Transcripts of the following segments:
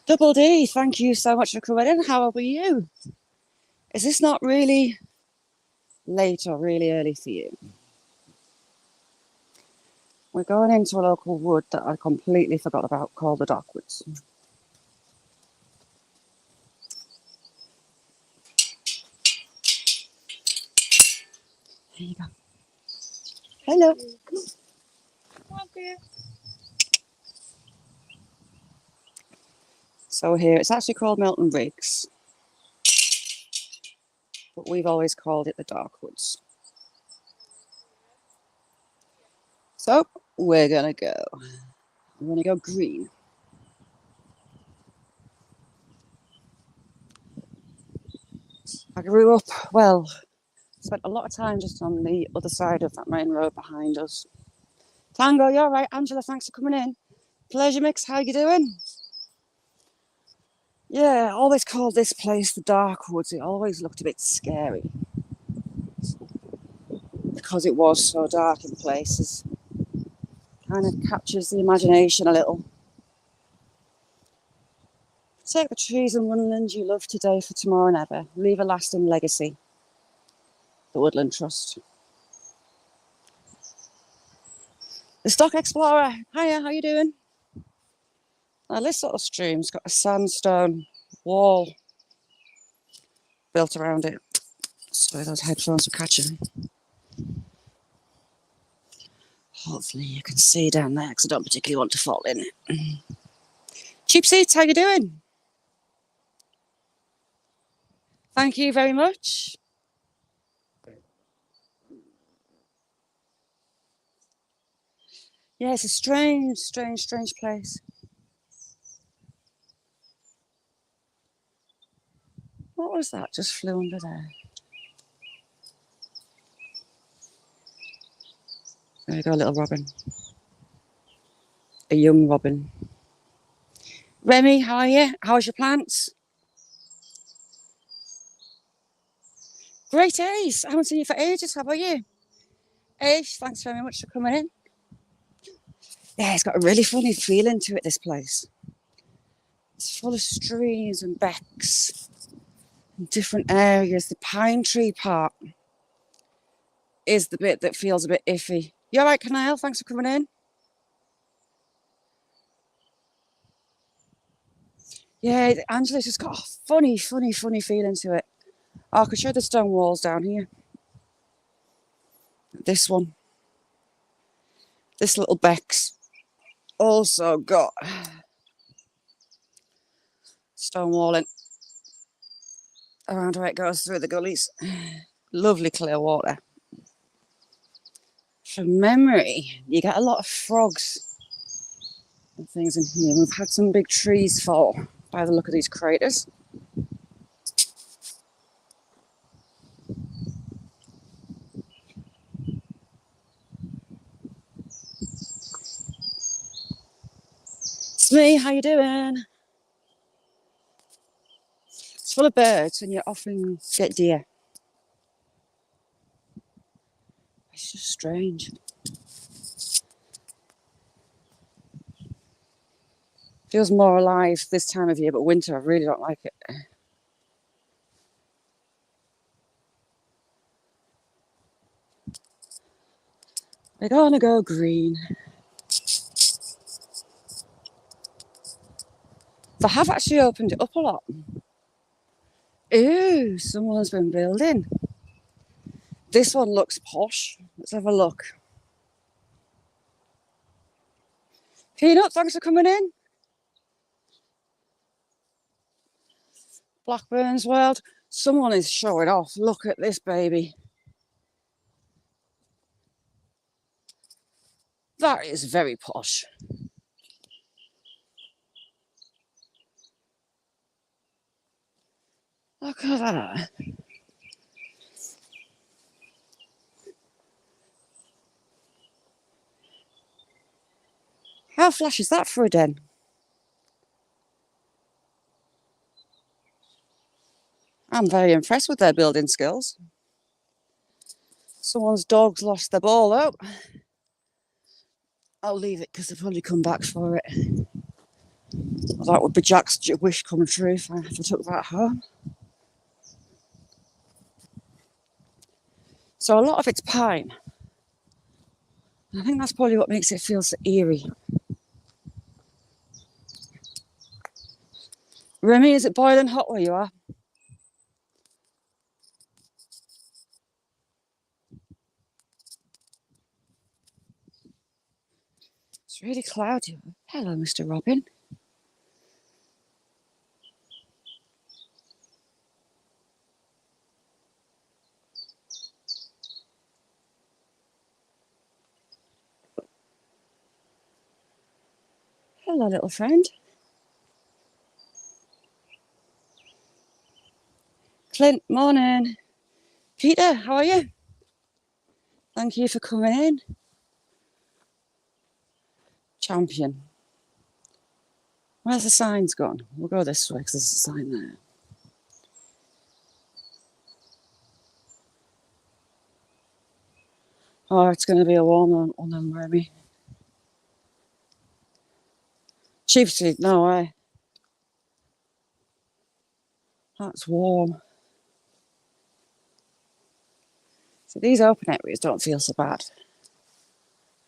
Double D, thank you so much for coming in. How are you? Is this not really late or really early for you? We're going into a local wood that I completely forgot about called the Darkwoods. Here you go. Hello. So here, it's actually called Milton Riggs, but we've always called it the Darkwoods. So we're gonna go. I'm gonna go green. I grew up, well, spent a lot of time just on the other side of that main road behind us. Tango, you're right. Angela, thanks for coming in. Pleasure Mix, how you doing? Yeah, I always called this place the Darkwoods. It always looked a bit scary because it was so dark in places. Kind of captures the imagination a little. Take the trees and woodland you love today for tomorrow and ever. Leave a lasting legacy. The Woodland Trust. The Stock Explorer. Hiya, how you doing? Now this little stream's got a sandstone wall built around it. So those headphones will catch them. Hopefully you can see down there because I don't particularly want to fall in it. Cheap Seats, how you doing? Thank you very much. Yeah, it's a strange place. What was that? Just flew under there. There we go, little robin. A young robin. Remy, how are you? How's your plants? Great, Ace. I haven't seen you for ages. How about you? Ace, thanks very much for coming in. Yeah, it's got a really funny feeling to it, this place. It's full of streams and becks in different areas. The pine tree part is the bit that feels a bit iffy. You all right, Canal? Thanks for coming in. Yeah, Angela's just got a funny feeling to it. Oh, I could show the stone walls down here. This one. This little beck's also got stone walling around where it goes through the gullies. Lovely clear water. From memory, you get a lot of frogs and things in here. We've had some big trees fall by the look of these craters. Smee, how you doing? It's full of birds and you often get deer. It's just strange. Feels more alive this time of year, but winter I really don't like it. We're gonna go green. They have actually opened it up a lot. Ooh, someone's been building. This one looks posh. Let's have a look. Peanut, thanks for coming in. Blackburn's World. Someone is showing off. Look at this baby. That is very posh. Look at that. How flash is that for a den? I'm very impressed with their building skills. Someone's dog's lost their ball though. I'll leave it because they'll probably come back for it. Well, that would be Jack's wish come true if I took that home. So a lot of it's pine. I think that's probably what makes it feel so eerie. Remy, is it boiling hot where you are? It's really cloudy. Hello, Mr. Robin. Hello, little friend. Clint, morning. Peter, how are you? Thank you for coming in. Champion. Where's the signs gone? We'll go this way because there's a sign there. Oh, it's going to be a warm one then, Remy. Sheepseed, no way. That's warm. So these open areas don't feel so bad.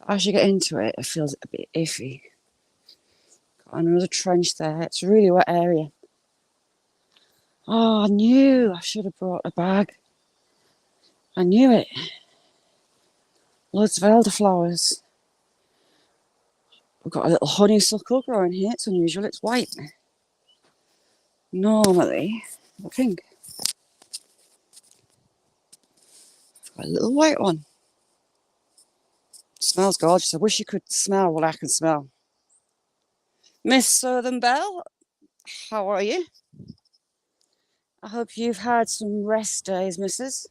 As you get into it, it feels a bit iffy. Got another trench there. It's a really wet area. Oh, I knew I should have brought a bag. I knew it. Loads of elderflowers. We've got a little honeysuckle growing here. It's unusual. It's white. Normally, pink. Got a little white one. Smells gorgeous. I wish you could smell what I can smell. Miss Southern Belle, how are you? I hope you've had some rest days, missus.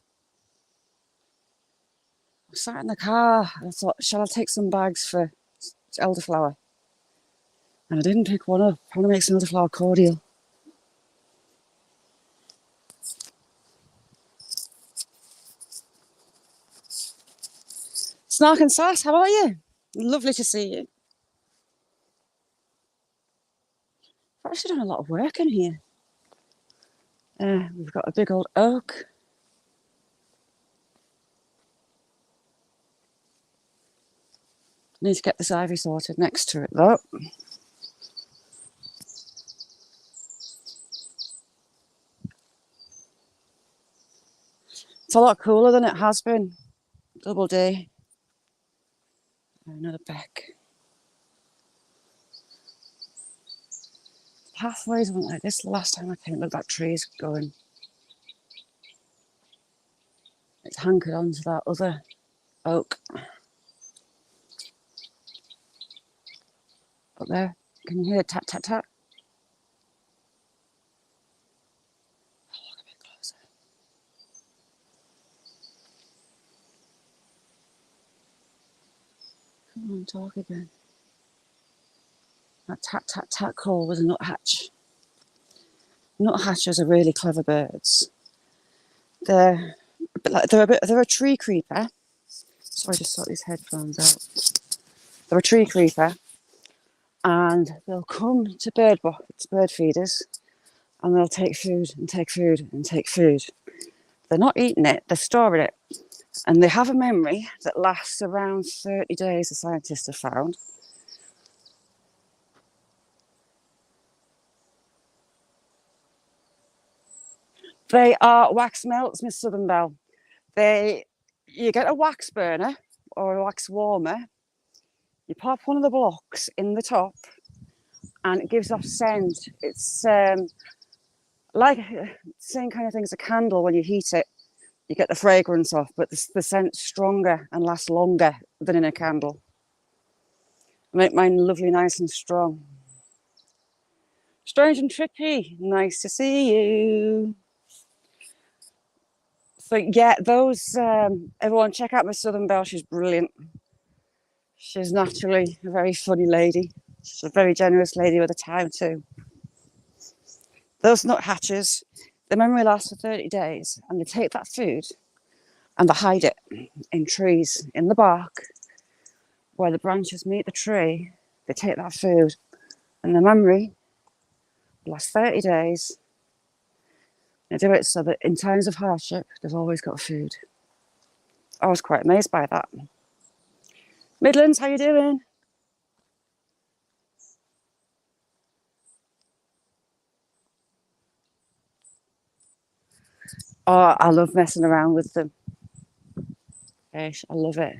I sat in the car and I thought, shall I take some bags for elderflower? And I didn't pick one up. I'm going to make some elderflower cordial. Snark and Sass, how are you? Lovely to see you. I've actually done a lot of work in here. We've got a big old oak. Need to get this ivy sorted next to it though. It's a lot cooler than it has been. Double day. Another beck. Pathways weren't like this the last time I came. Look, that tree's going. It's hankered onto that other oak. Up there. Can you hear the tap, tap, tap? Oh, look a bit closer. Come on, talk again. That tap, tap, tap call was a nuthatch. Nuthatches are really clever birds. They're a tree creeper. Sorry, I just sort these headphones out. They're a tree creeper, and they'll come to bird feeders, and they'll take food and take food and take food. They're not eating it; they're storing it, and they have a memory that lasts around 30 days. The scientists have found. They are wax melts, Miss Southern Belle. You get a wax burner or a wax warmer. You pop one of the blocks in the top, and it gives off scent. It's like same kind of thing as a candle. When you heat it, you get the fragrance off, but the scent's stronger and lasts longer than in a candle. Make mine lovely, nice and strong. Strange and trippy. Nice to see you. So yeah, those everyone check out Miss Southern Belle. She's brilliant. She's naturally a very funny lady. She's a very generous lady with the time too. Those nuthatches, the memory lasts for 30 days, and they take that food and they hide it in trees, in the bark, where the branches meet the tree. They take that food, and the memory the last 30 days. They do it so that in times of hardship, they've always got food. I was quite amazed by that. Midlands, how you doing? Oh, I love messing around with them. Ish, I love it.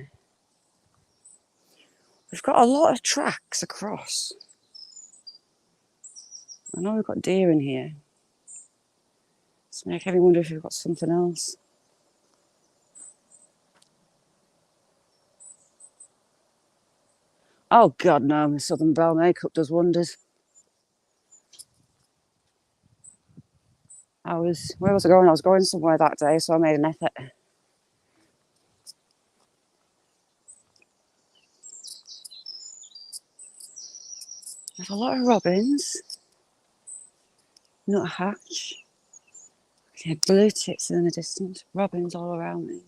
We've got a lot of tracks across. I know we've got deer in here. It's making me wonder if we've got something else. Oh God, no, my Southern Belle makeup does wonders. Where was I going? I was going somewhere that day, so I made an effort. There's a lot of robins. Nuthatch. Okay, blue tits in the distance. Robins all around me.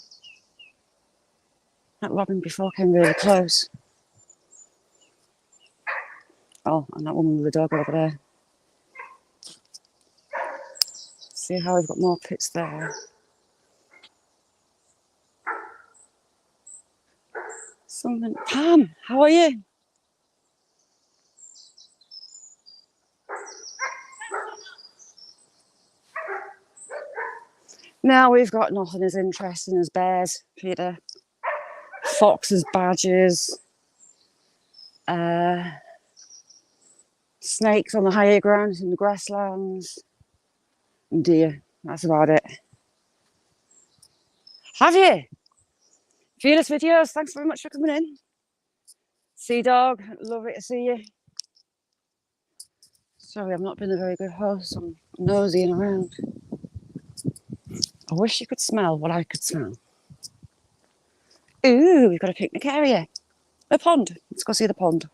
That robin before came really close. Oh, and that woman with the dog over there. See how we've got more pits there. Something. Pam, how are you? Now we've got nothing as interesting as bears, Peter. Foxes, badgers, snakes on the higher ground in the grasslands, and deer. That's about it. Have you? Fearless videos, thanks very much for coming in. Sea dog, lovely to see you. Sorry, I've not been a very good host. I'm nosying around. I wish you could smell what I could smell. Ooh, we've got a picnic area. A pond. Let's go see the pond.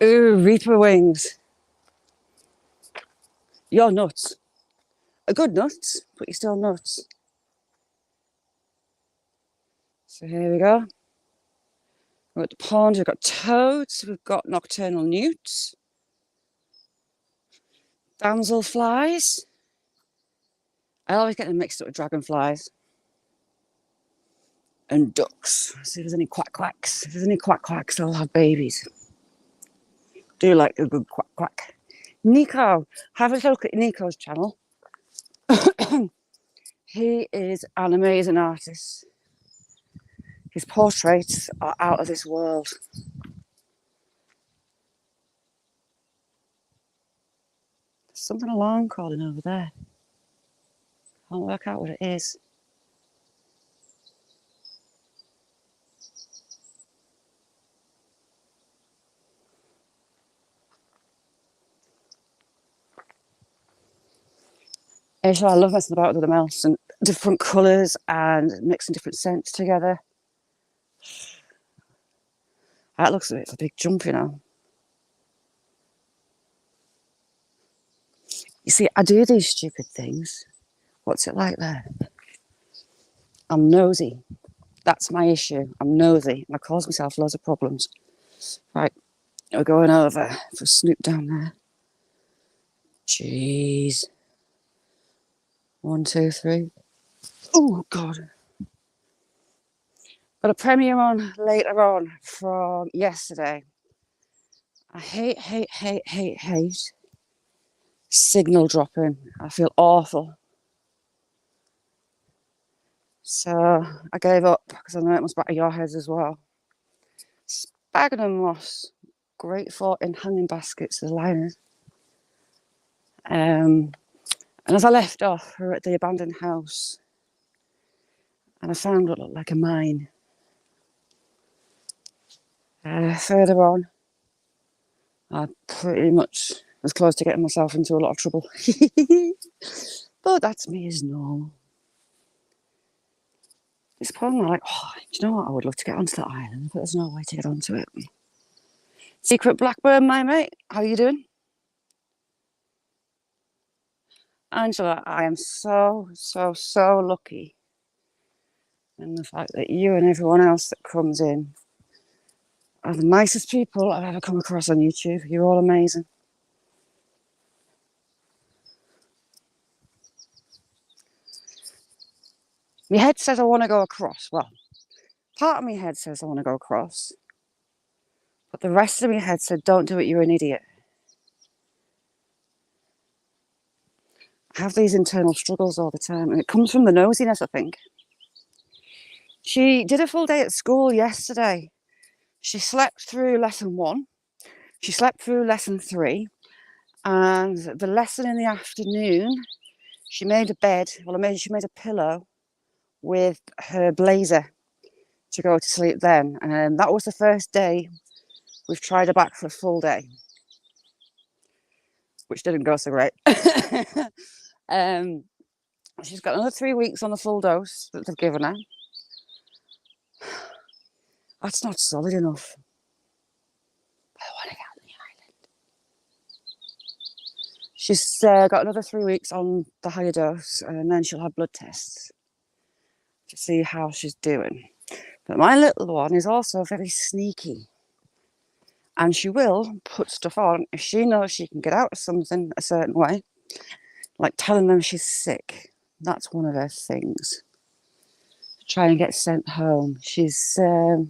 Ooh, reaper wings. You're nuts. A good nuts, but you're still nuts. So here we go. We've got the pond, we've got toads, we've got nocturnal newts, damselflies. I always get them mixed up with dragonflies. And ducks. See if there's any quack quacks. If there's any quack quacks, they'll have babies. Do like a good quack quack. Nico, have a look at Nico's channel. He is an amazing artist. His portraits are out of this world. There's something alarm calling over there. Can't work out what it is. Actually, I love messing about with them else and different colours and mixing different scents together. That looks a bit of a big jump, you know. You see, I do these stupid things. What's it like there? I'm nosy. That's my issue. I'm nosy and I cause myself loads of problems. Right, we're going over for Snoop down there. Jeez. 1, 2, 3. Oh, God. Got a premiere on later on from yesterday. I hate signal dropping. I feel awful. So I gave up because I know it must batter your heads as well. Sphagnum moss, great for in hanging baskets, the liners. And as I left off, we were at the abandoned house and I found what looked like a mine. Further on, I pretty much was close to getting myself into a lot of trouble. But that's me as normal. This pond, I'm like, oh, do you know what? I would love to get onto that island, but there's no way to get onto it. Secret blackbird, my mate, how are you doing? Angela, I am so lucky in the fact that you and everyone else that comes in are the nicest people I've ever come across on YouTube. You're all amazing. My head says I want to go across. Well, part of my head says I want to go across. But the rest of my head said, don't do it, you're an idiot. I have these internal struggles all the time. And it comes from the nosiness, I think. She did a full day at school yesterday. She slept through lesson 1. She slept through lesson 3. And the lesson in the afternoon, she made a bed. Well, she made a pillow with her blazer to go to sleep then. And that was the first day we've tried her back for a full day, which didn't go so great. She's got another 3 weeks on the full dose that they've given her. That's not solid enough. I want to get on the island. She's got another 3 weeks on the higher dose, and then she'll have blood tests to see how she's doing. But my little one is also very sneaky. And she will put stuff on if she knows she can get out of something a certain way, like telling them she's sick. That's one of her things. Try and get sent home. She's a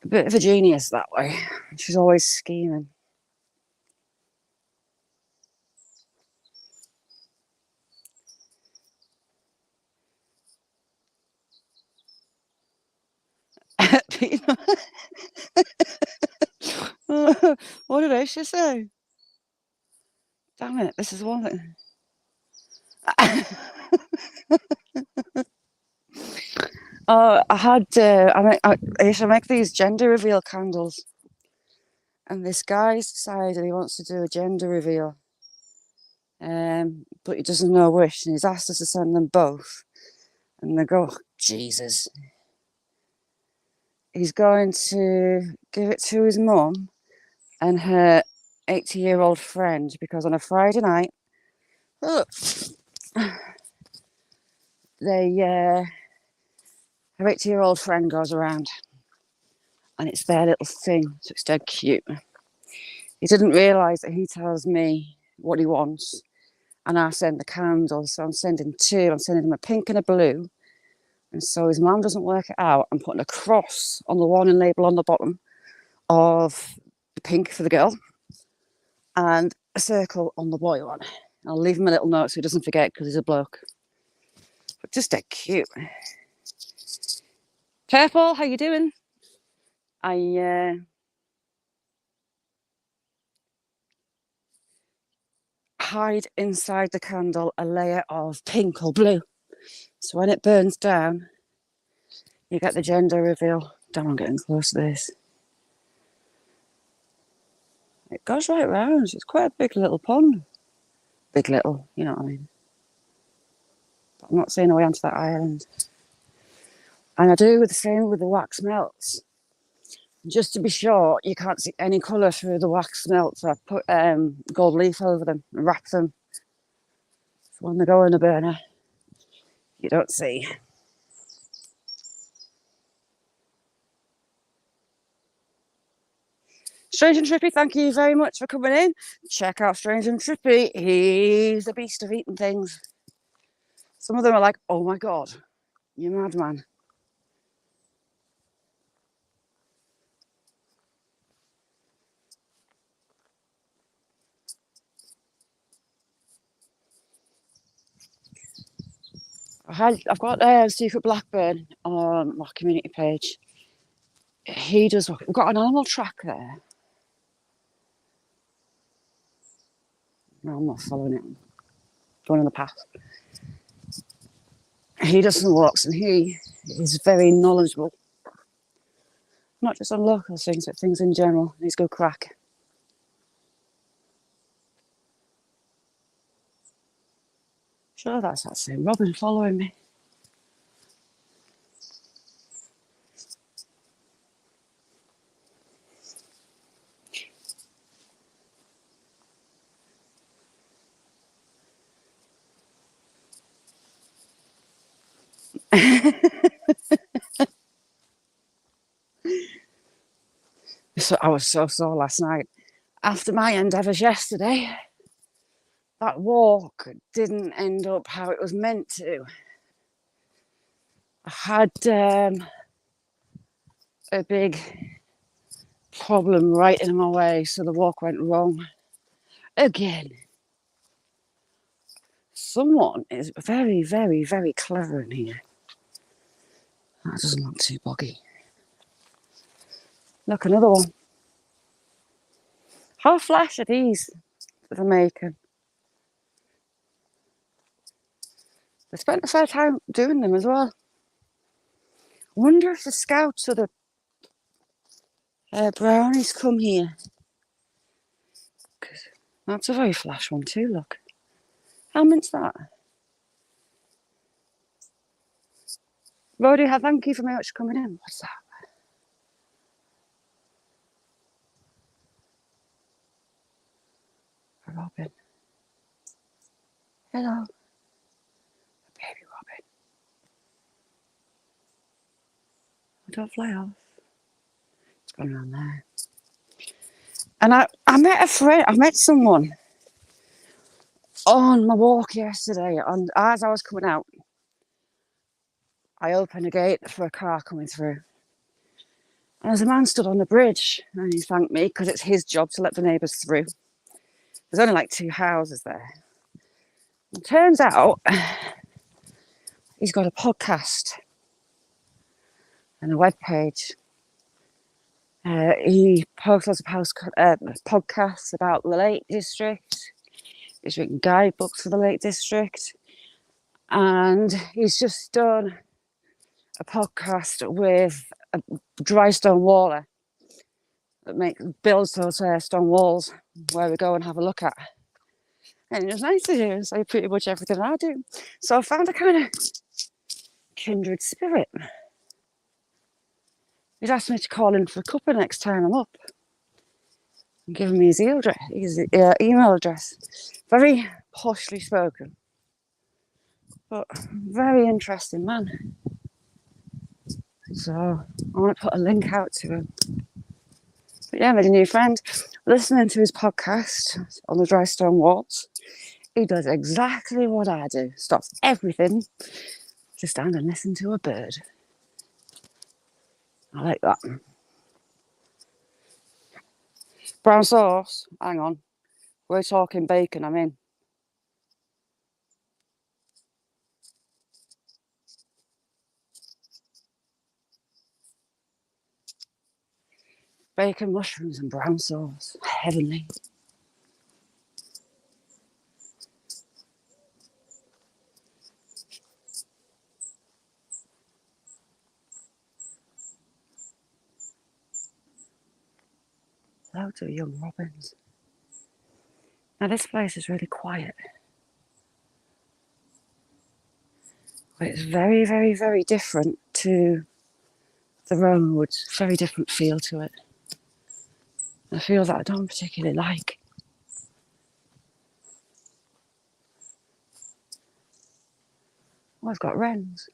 bit of a genius that way. She's always scheming. What did Aisha say? Damn it, this is one thing. Aisha make these gender reveal candles. And this guy's decided he wants to do a gender reveal. But he doesn't know which, and he's asked us to send them both. And they go, oh, Jesus. He's going to give it to his mum and her 80-year-old friend, because on a Friday night, her 80-year-old friend goes around, and it's their little thing, so it's dead cute. He didn't realise that he tells me what he wants, and I send the candles, so I'm sending 2. I'm sending him a pink and a blue. And so his mum doesn't work it out. I'm putting a cross on the warning label on the bottom of the pink for the girl and a circle on the boy one. I'll leave him a little note so he doesn't forget because he's a bloke. But just dead cute. Purple, how you doing? I hide inside the candle a layer of pink or blue. So when it burns down, you get the gender reveal. Damn, I'm getting close to this. It goes right round. It's quite a big little pond. Big little, you know what I mean. But I'm not seeing a way onto that island. And I do the same with the wax melts. Just to be sure you can't see any colour through the wax melts, I put gold leaf over them and wrap them. So when they go in the burner, you don't see. Strange and Trippy, thank you very much for coming in. Check out Strange and Trippy. He's a beast of eating things. Some of them are like, oh my God, you madman. I've got a secret blackbird on my community page. We've got an animal track there. No, I'm not following it. I'm going on the path. He does some walks and he is very knowledgeable. Not just on local things, but things in general. He's good crack. Sure, that's that same Robin following me. So I was so sore last night. After my endeavours yesterday, that walk didn't end up how it was meant to. I had a big problem right in my way, so the walk went wrong again. Someone is very, very, very clever in here. That doesn't look too boggy. Look, another one. How flash are these that they're making? They spent a fair time doing them as well. I wonder if the scouts or the brownies come here. That's a very flash one too, look. How mint's that? Rody, thank you very much for coming in. What's that? A robin. Hello. A baby robin. Oh, don't fly off. It's gone around there. And I met a friend, I met someone on my walk yesterday, and as I was coming out, I opened a gate for a car coming through. And there's a man stood on the bridge, and he thanked me because it's his job to let the neighbours through. There's only like 2 houses there. It turns out he's got a podcast and a webpage. He posts lots of podcasts about the Lake District. He's written guidebooks for the Lake District. And he's just done a podcast with a dry stone waller that builds those stone walls where we go and have a look at. And it was nice to hear him say pretty much everything I do. So I found a kind of kindred spirit. He's asked me to call in for a cuppa next time I'm up. And given me his email address. Very poshly spoken. But very interesting man. So I might put a link out to him. But yeah, I made a new friend. Listening to his podcast on the dry stone walls. He does exactly what I do. Stops everything to stand and listen to a bird. I like that. Brown sauce. Hang on. We're talking bacon, I'm in. Bacon, mushrooms and brown sauce. Heavenly. Loads of young robins. Now this place is really quiet. But it's very, very, very different to the Roman woods. Very different feel to it. A feel that I don't particularly like. Oh, I've got wrens.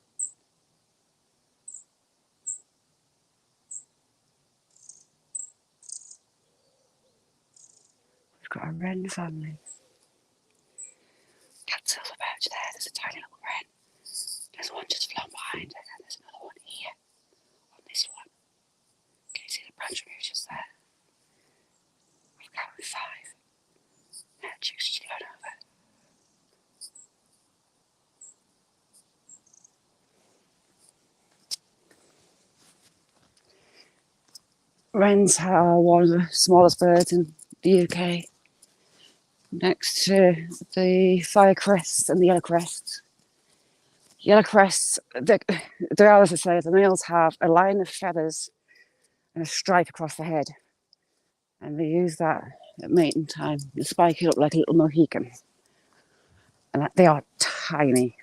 We've got a wren family. Cat silver perch there. There's a tiny little wren. There's one just flown behind it, and there's another one here on this one. Can you see the branch roots just there? I've counted 5. Now chicks just flown over. Wrens are one of the smallest birds in the UK, next to the fire crests and the yellow crests. Yellow crests, they are, as I say, the males have a line of feathers and a stripe across the head. And they use that at mating time. They spike it up like a little Mohican. And they are tiny.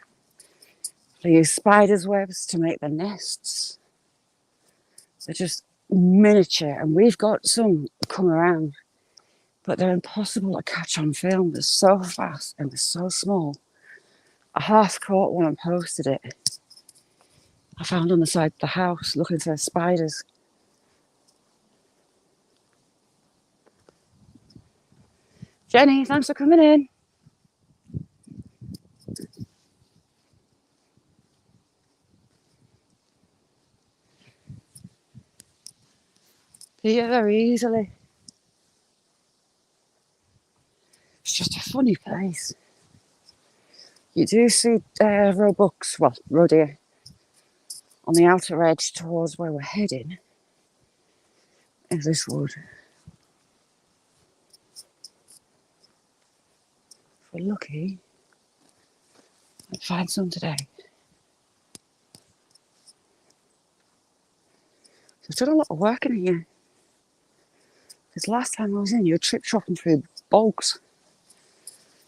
They use spiders' webs to make their nests. They're just miniature. And we've got some come around. But they're impossible to catch on film. They're so fast and they're so small. I half caught one and posted it. I found on the side of the house looking for spiders. Jenny, thanks for coming in. Here very easily. It's just a funny place. You do see roebucks, well, roe deer, on the outer edge towards where we're heading. Is this wood. If we're lucky, I'll find some today. So I've done a lot of work in here. Because last time I was in, you were trip-tropping through bogs.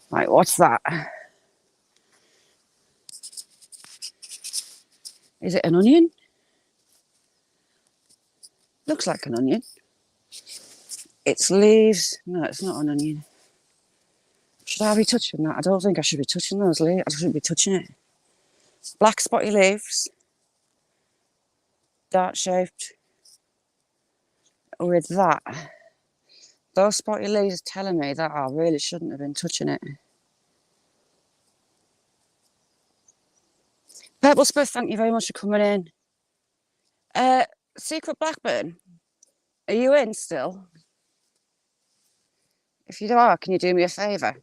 Right, what's that? Is it an onion? Looks like an onion. It's leaves. No, it's not an onion. Should I be touching that? I don't think I should be touching those leaves. I shouldn't be touching it. Black spotty leaves. Dart shaped. With that. Those spotty leaves are telling me that I really shouldn't have been touching it. Purple Smith, thank you very much for coming in. Secret Blackburn, are you in still? If you are, can you do me a favour?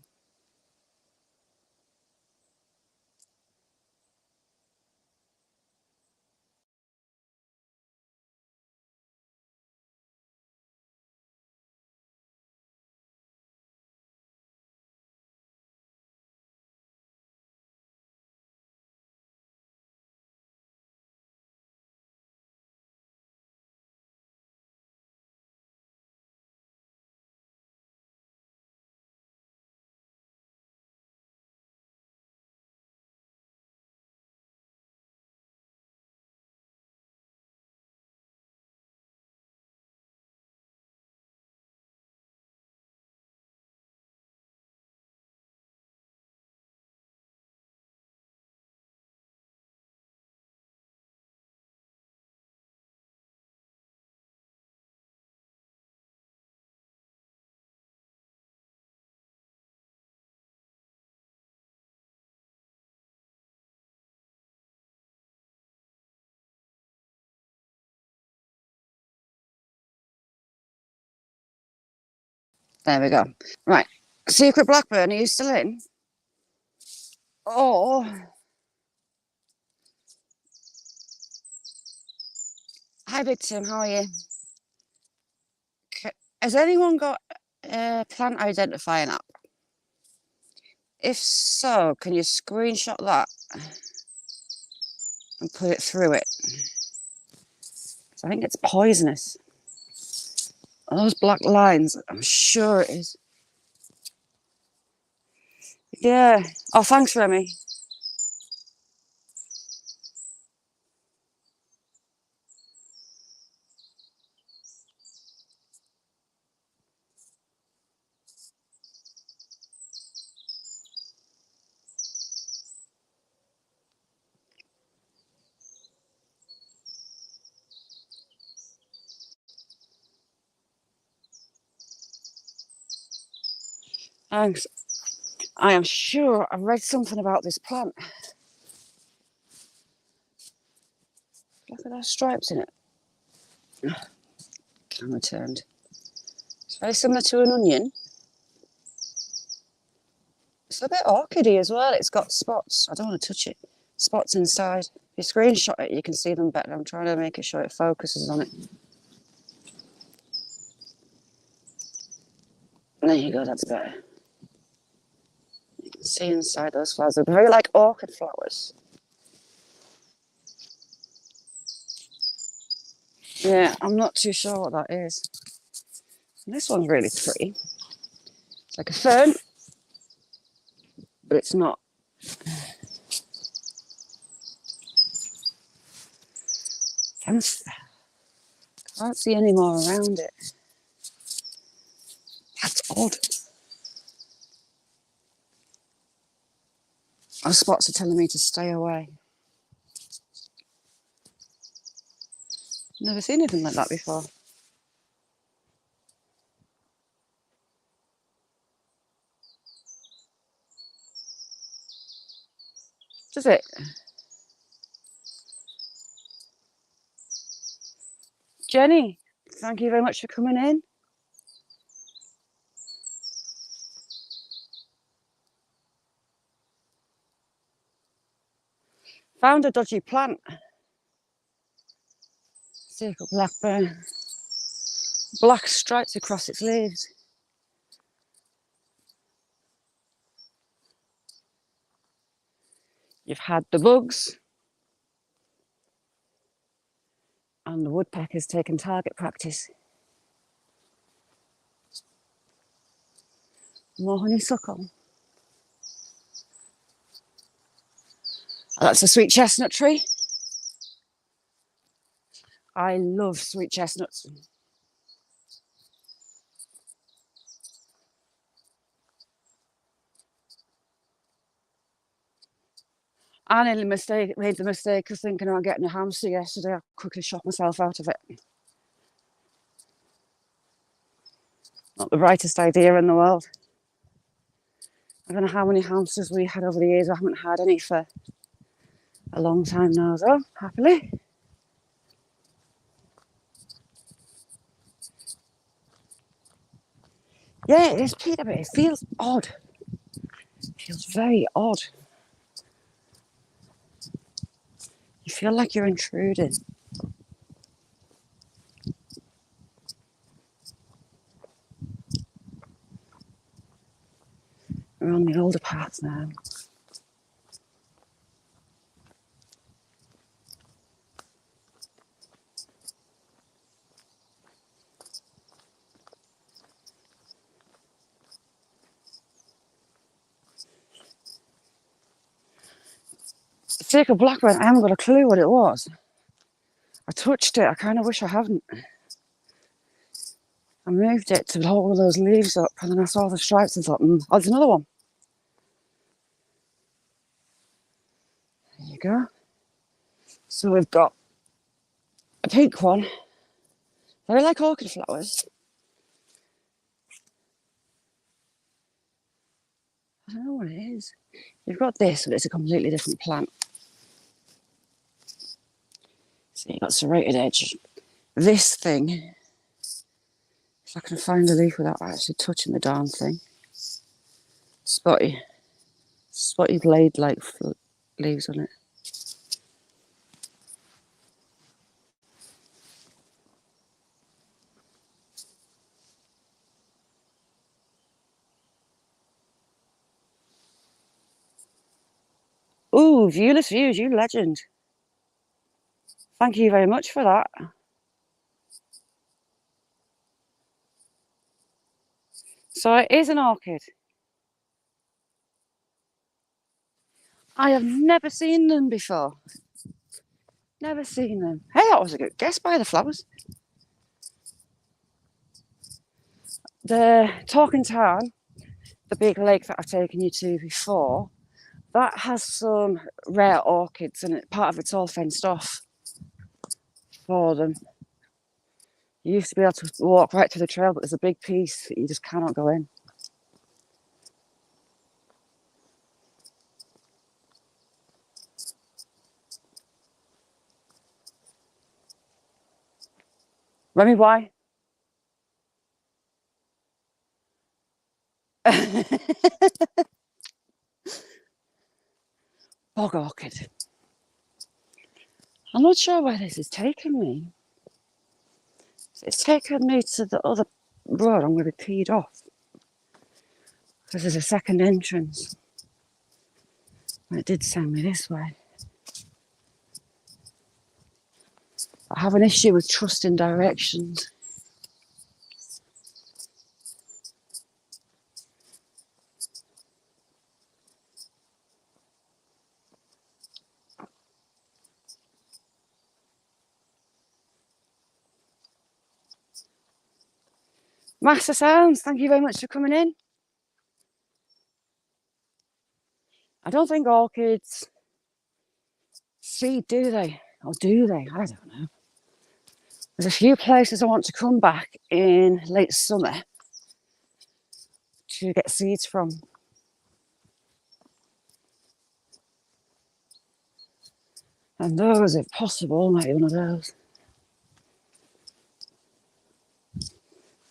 There we go. Right. Secret Blackburn, are you still in? Oh. Hi, Big Tim, how are you? Has anyone got a plant identifying app? If so, can you screenshot that and put it through it? I think it's poisonous. Those black lines, I'm sure it is. Yeah. Oh, thanks, Remy. Thanks. I am sure I read something about this plant. Look at those stripes in it. Camera turned. It's very similar to an onion. It's a bit orchidy as well. It's got spots. I don't want to touch it. Spots inside. If you screenshot it, you can see them better. I'm trying to make it sure it focuses on it. There you go, that's better. You can see inside those flowers. They're very like orchid flowers. Yeah, I'm not too sure what that is. And this one's really pretty. It's like a fern, but it's not. Can't see any more around it. That's odd. Those spots are telling me to stay away. Never seen anything like that before. Does it? Jenny, thank you very much for coming in. Found a dodgy plant. Circle blackbird. Black stripes across its leaves. You've had the bugs. And the woodpecker's taken target practice. More honeysuckle. That's a sweet chestnut tree. I love sweet chestnuts. I nearly made the mistake of thinking about getting a hamster yesterday. I quickly shot myself out of it. Not the brightest idea in the world. I don't know how many hamsters we had over the years. I haven't had any for a long time now, though, happily. Yeah, it is, Peter, but it feels odd. It feels very odd. You feel like you're intruding. We're on the older path now. Circle blackbird, I haven't got a clue what it was. I touched it, I kind of wish I hadn't. I moved it to hold all of those leaves up, and then I saw the stripes and thought, oh, there's another one. There you go. So we've got a pink one. Very like orchid flowers. I don't know what it is. You've got this, but it's a completely different plant. So you've got serrated edge. This thing, if I can find a leaf without actually touching the darn thing. Spotty blade like leaves on it. Ooh, viewless views, you legend. Thank you very much for that. So it is an orchid. I have never seen them before. Never seen them. Hey, that was a good guess by the flowers. The Talking Town, the big lake that I've taken you to before, that has some rare orchids and part of it's all fenced off for them. You used to be able to walk right to the trail, but there's a big piece that you just cannot go in. Remy, why? Bog orchid. I'm not sure where this is taking me. It's taken me to the other road. I'm going to be peed off. Because there's a second entrance. And it did send me this way. I have an issue with trusting directions. Master Sounds, thank you very much for coming in. I don't think orchids seed, do they? Or do they? I don't know. There's a few places I want to come back in late summer to get seeds from. And those, if possible, might be one of those.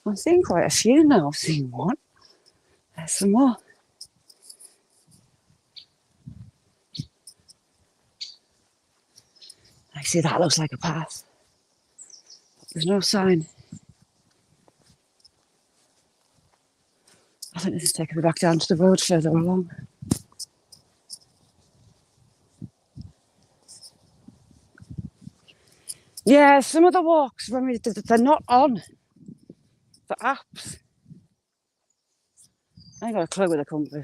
I'm seeing quite a few now. I've seen one. There's some more. I see that looks like a path. There's no sign. I think this is taking me back down to the road further along. Yeah, some of the walks, they're not on the apps. I ain't got a clue where they come from.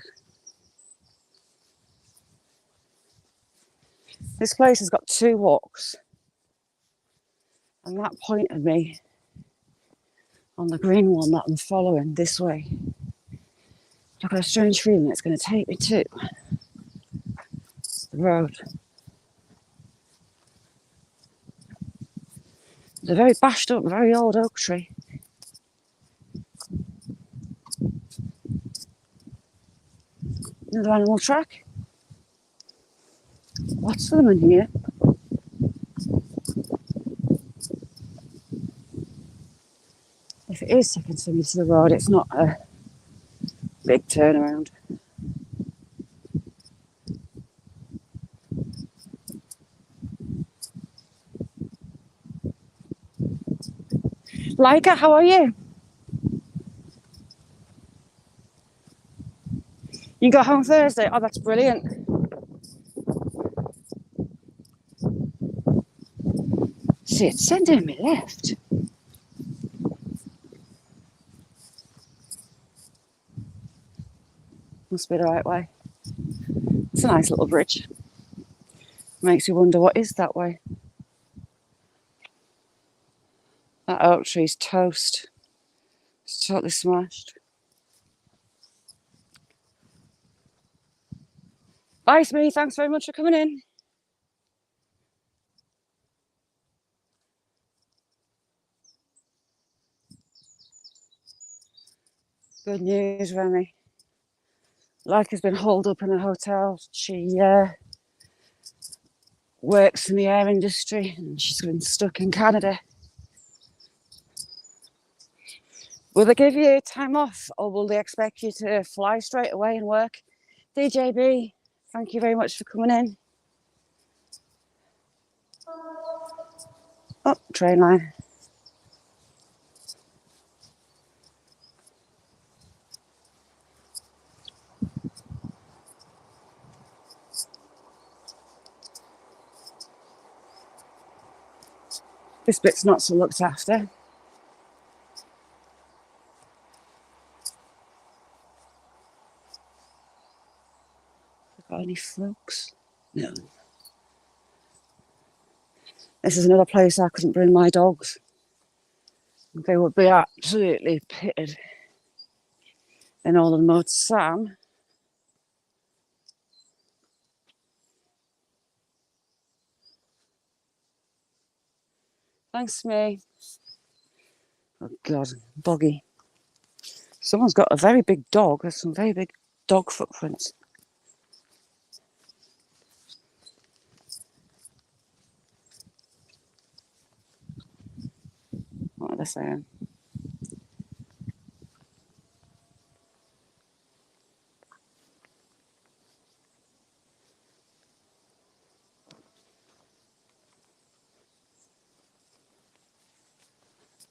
This place has got 2 walks. And that pointed me on the green one that I'm following this way. I've got a strange feeling it's going to take me to the road. It's a very bashed up, very old oak tree. Another animal track. Lots of them in here. If it is taking me to the road, it's not a big turnaround. Leica, how are you? You got home Thursday? Oh, that's brilliant. See, it's sending me left. Must be the right way. It's a nice little bridge. Makes you wonder what is that way. That oak tree's toast. It's totally smashed. Bye, Smee. Thanks very much for coming in. Good news, Remy. Leica's been holed up in a hotel. She works in the air industry and she's been stuck in Canada. Will they give you time off or will they expect you to fly straight away and work? DJB, thank you very much for coming in. Oh, train line. This bit's not so looked after. Got any frogs? No. This is another place I couldn't bring my dogs. They would be absolutely pitted in all the mud. Sam. Thanks, me. Oh, God, boggy. Someone's got a very big dog. There's some very big dog footprints. What are they saying?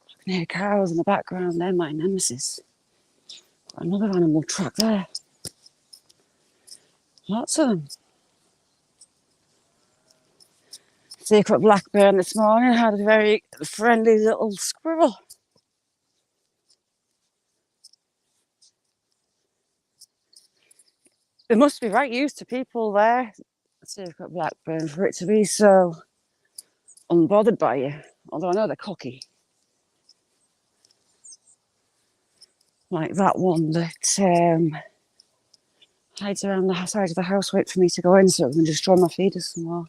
I can hear cows in the background. They're my nemesis. Got another animal track there. Lots of them. Secret blackbird this morning had a very friendly little squirrel. It must be right used to people there. Secret blackbird for it to be so unbothered by you. Although I know they're cocky. Like that one that hides around the side of the house, wait for me to go in so I can destroy my feeders some more.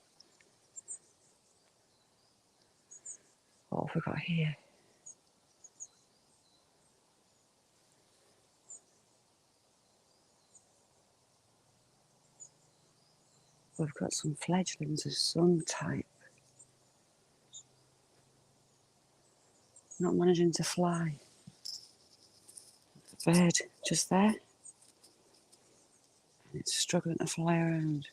What have we got here? We've got some fledglings of some type. Not managing to fly. The bird just there. And it's struggling to fly around.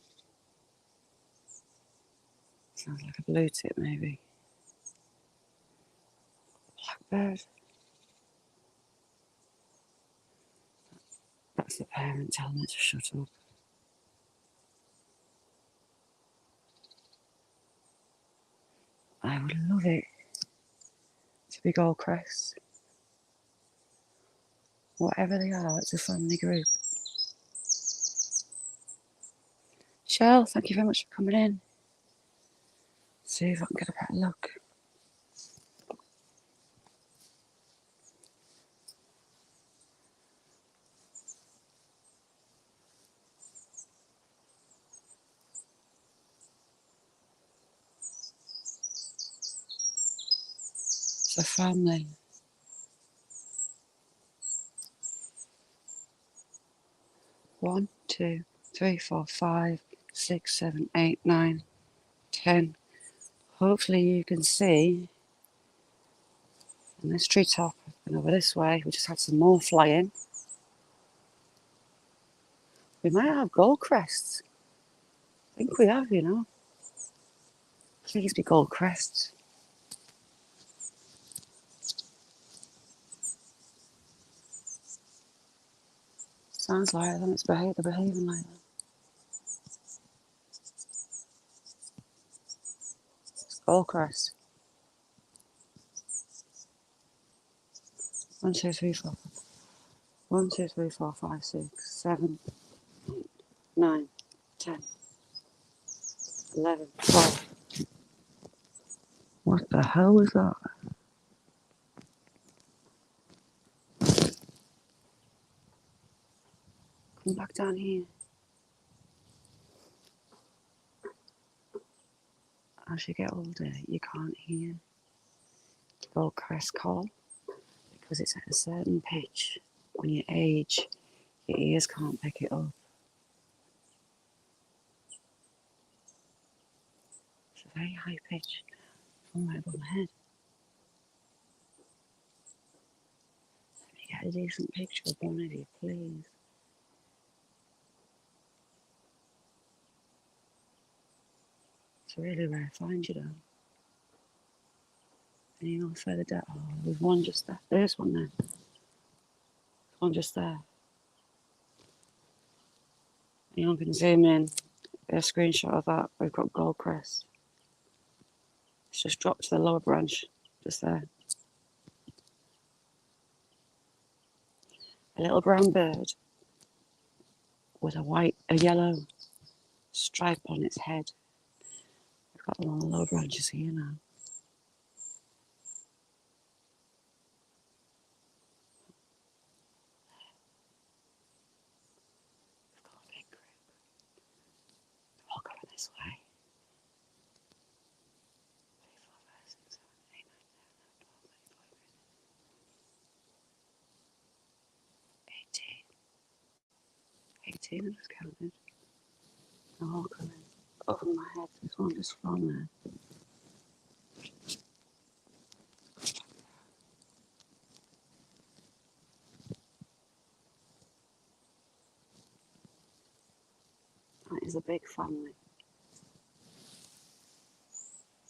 Sounds like a blue tip maybe. Blackbird. That's the parent telling it to shut up. I would love it to be gold crests. Whatever they are, it's a family group. Shell, thank you very much for coming in. See if I can get a better look. It's a family. One, two, three, 4, 5, 6, 7, 8, 9, 10. Hopefully you can see in this treetop and over this way. We just had some more flying. We might have gold crests. I think we have, you know. Please be gold crests. Sounds like them. They're behaving like that. It's gold crest. 1, 2, 3, 4. 1, 2, 3, 4, 5, 6, 7, 8, 9, 10, 11, 12. What the hell was that? Come back down here. As you get older, you can't hear the gold crest call because it's at a certain pitch. When you age, your ears can't pick it up. It's a very high pitch from right above my head. Let me get a decent picture of one of you, please. It's a really rare find, you know. And you know, further down, oh, there's one just there. There's one there. There's one just there. You can zoom in. A screenshot of that. We've got gold crest. It's just dropped to the lower branch, just there. A little brown bird with a yellow stripe on its head. We've got them on the lower branches here now. We've got a big group. They're all going this way. 18 I just counted. They're all coming over my head. There's one just flown there. That is a big family.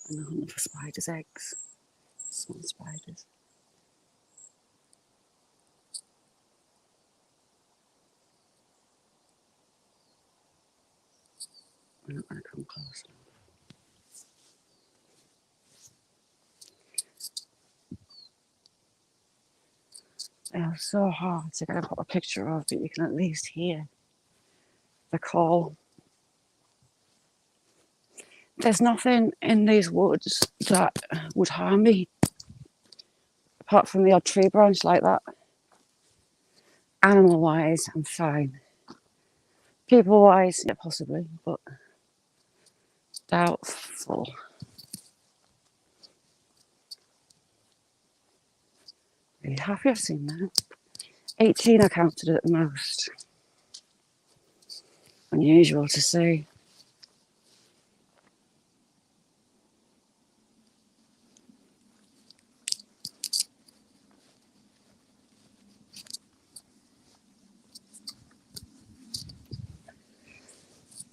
And they're hunting for spiders' eggs. Small spiders. We're not going to come close enough. They are so hard to get a picture of, but you can at least hear the call. There's nothing in these woods that would harm me, apart from the odd tree branch like that. Animal-wise, I'm fine. People-wise, yeah, possibly, but doubtful. Really happy I've seen that. 18 I counted at the most. Unusual to see.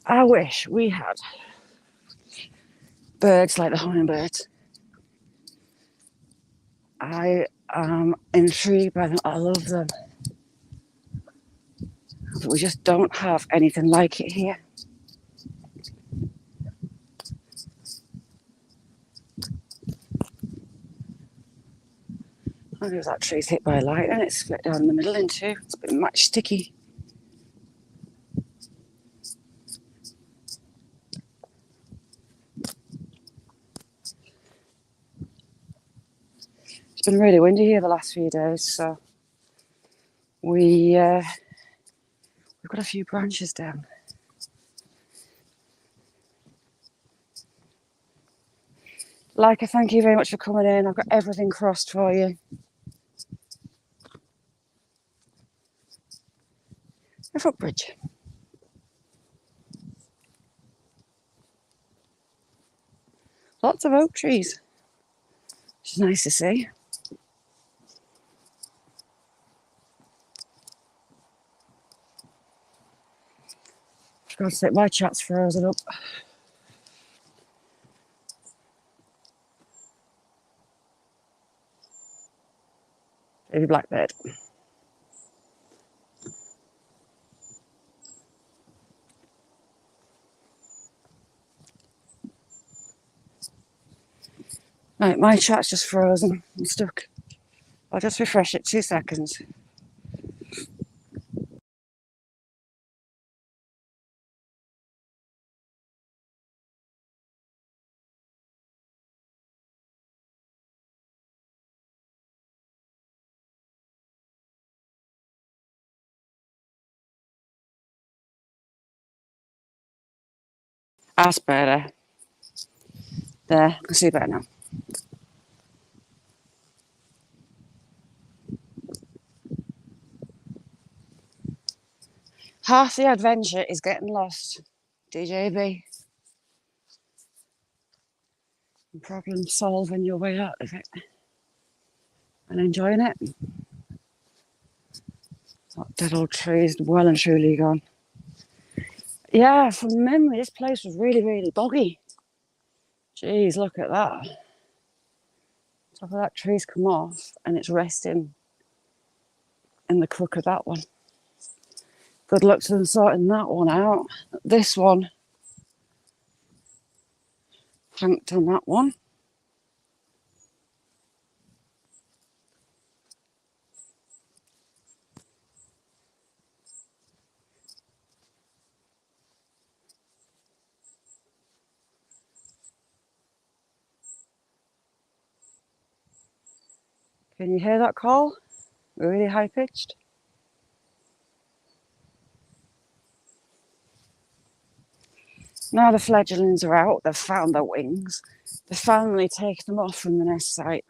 I wish we had birds like the hummingbirds. I am intrigued by them. I love them. But we just don't have anything like it here. I know that tree's hit by light and it's split down the middle in two. It's a bit much sticky. It's been really windy here the last few days, so we've got a few branches down. Leica, thank you very much for coming in. I've got everything crossed for you. A footbridge. Lots of oak trees, which is nice to see. For God's sake, my chat's frozen up. Baby blackbird. Right, my chat's just frozen. I'm stuck. I'll just refresh it 2 seconds. That's better. There, I can see better now. Half the adventure is getting lost, DJB. And problem solving your way out of it. And enjoying it. That dead old tree is well and truly gone. Yeah, from memory, this place was really, really boggy. Jeez, look at that. Top of that tree's come off and it's resting in the crook of that one. Good luck to them sorting that one out. This one hanked on that one. Can you hear that call? Really high pitched. Now the fledglings are out, they've found their wings. The family take them off from the nest site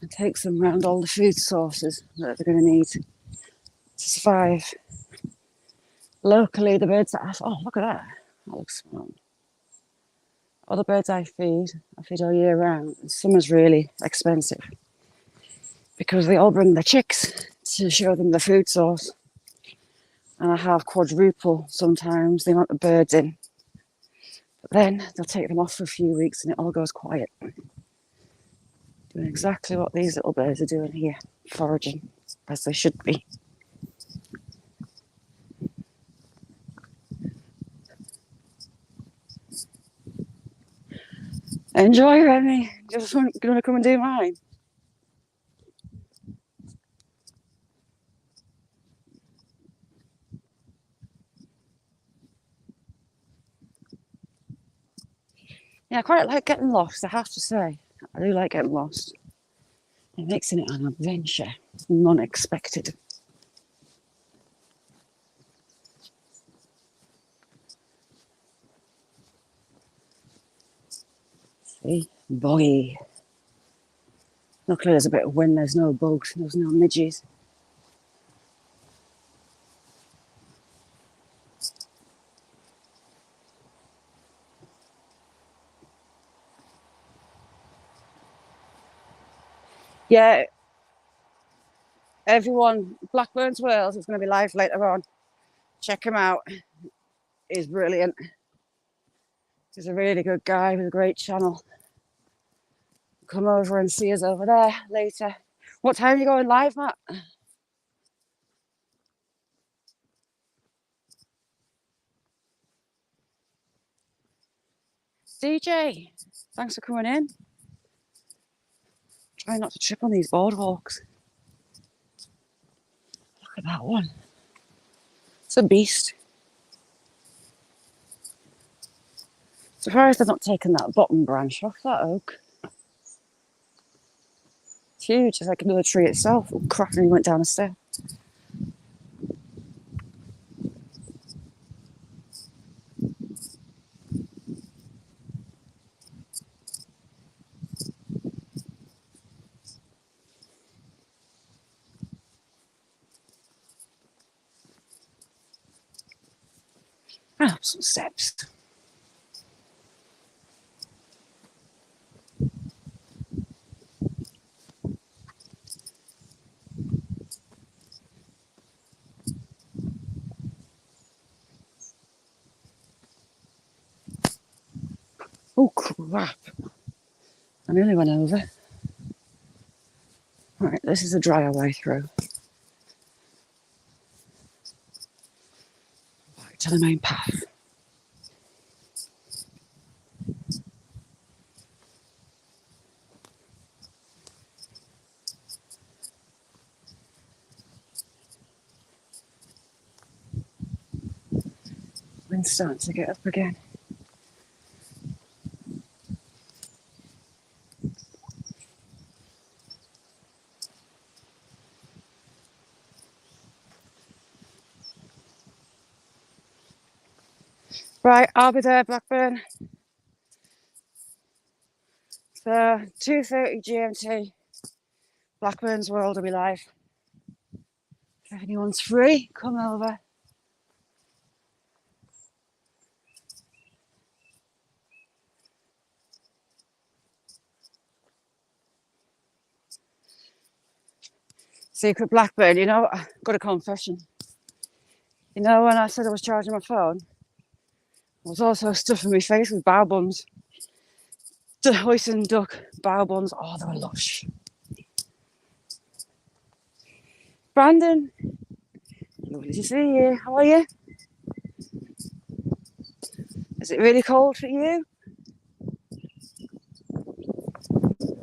and takes them around all the food sources that they're going to need to survive. Locally, the birds that oh, look at that. That looks smart. All the birds I feed all year round. And summer's really expensive because they all bring their chicks to show them the food source. And I have quadruple sometimes the amount of birds in. But then they'll take them off for a few weeks and it all goes quiet. Doing exactly what these little birds are doing here, foraging, as they should be. Enjoy, Remy. Just want to come and do mine. Yeah, I quite like getting lost, I have to say. I do like getting lost. It makes it an adventure, unexpected. See, boggy. Luckily there's a bit of wind, there's no bugs, there's no midges. Yeah, everyone, Blackbirds Wales is going to be live later on. Check him out. He's brilliant. He's a really good guy with a great channel. Come over and see us over there later. What time are you going live, Matt? DJ, thanks for coming in. Try not to trip on these boardwalks. Look at that one. It's a beast. Surprised I've not taken that bottom branch off that oak. It's huge. It's like another tree itself. Oh crap, and he went down a stair. Ah, some steps. Oh crap. I nearly went over. Right, this is a drier way through. Back to the main path. Wind's starting to get up again. Right, I'll be there, Blackburn. So 2:30 GMT. Blackburn's World will be live. If anyone's free, come over. Secret Blackburn, you know, I've got a confession. You know, when I said I was charging my phone, I was also stuffing my face with bao buns. The hoisin duck bao buns. Oh, they were lush. Brandon, lovely to see you. How are you? Is it really cold for you?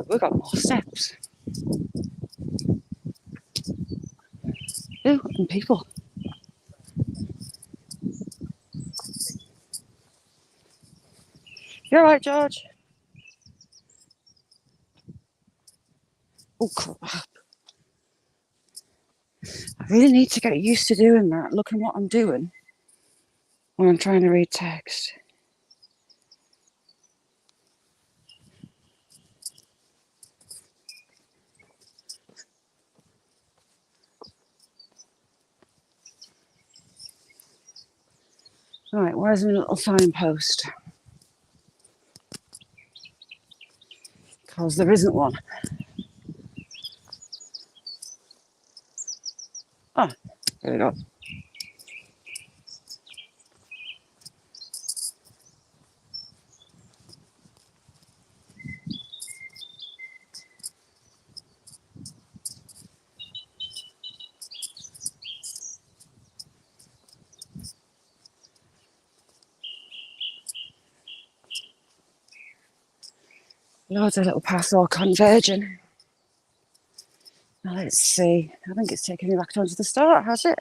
We've got more steps. Ooh, and people. You're right, George. Oh, crap. I really need to get used to doing that, looking what I'm doing when I'm trying to read text. Right, where's my little signpost? Because there isn't one. Oh, there we go. Loads of little paths all converging. Now let's see. I think it's taking me back down to the start, has it?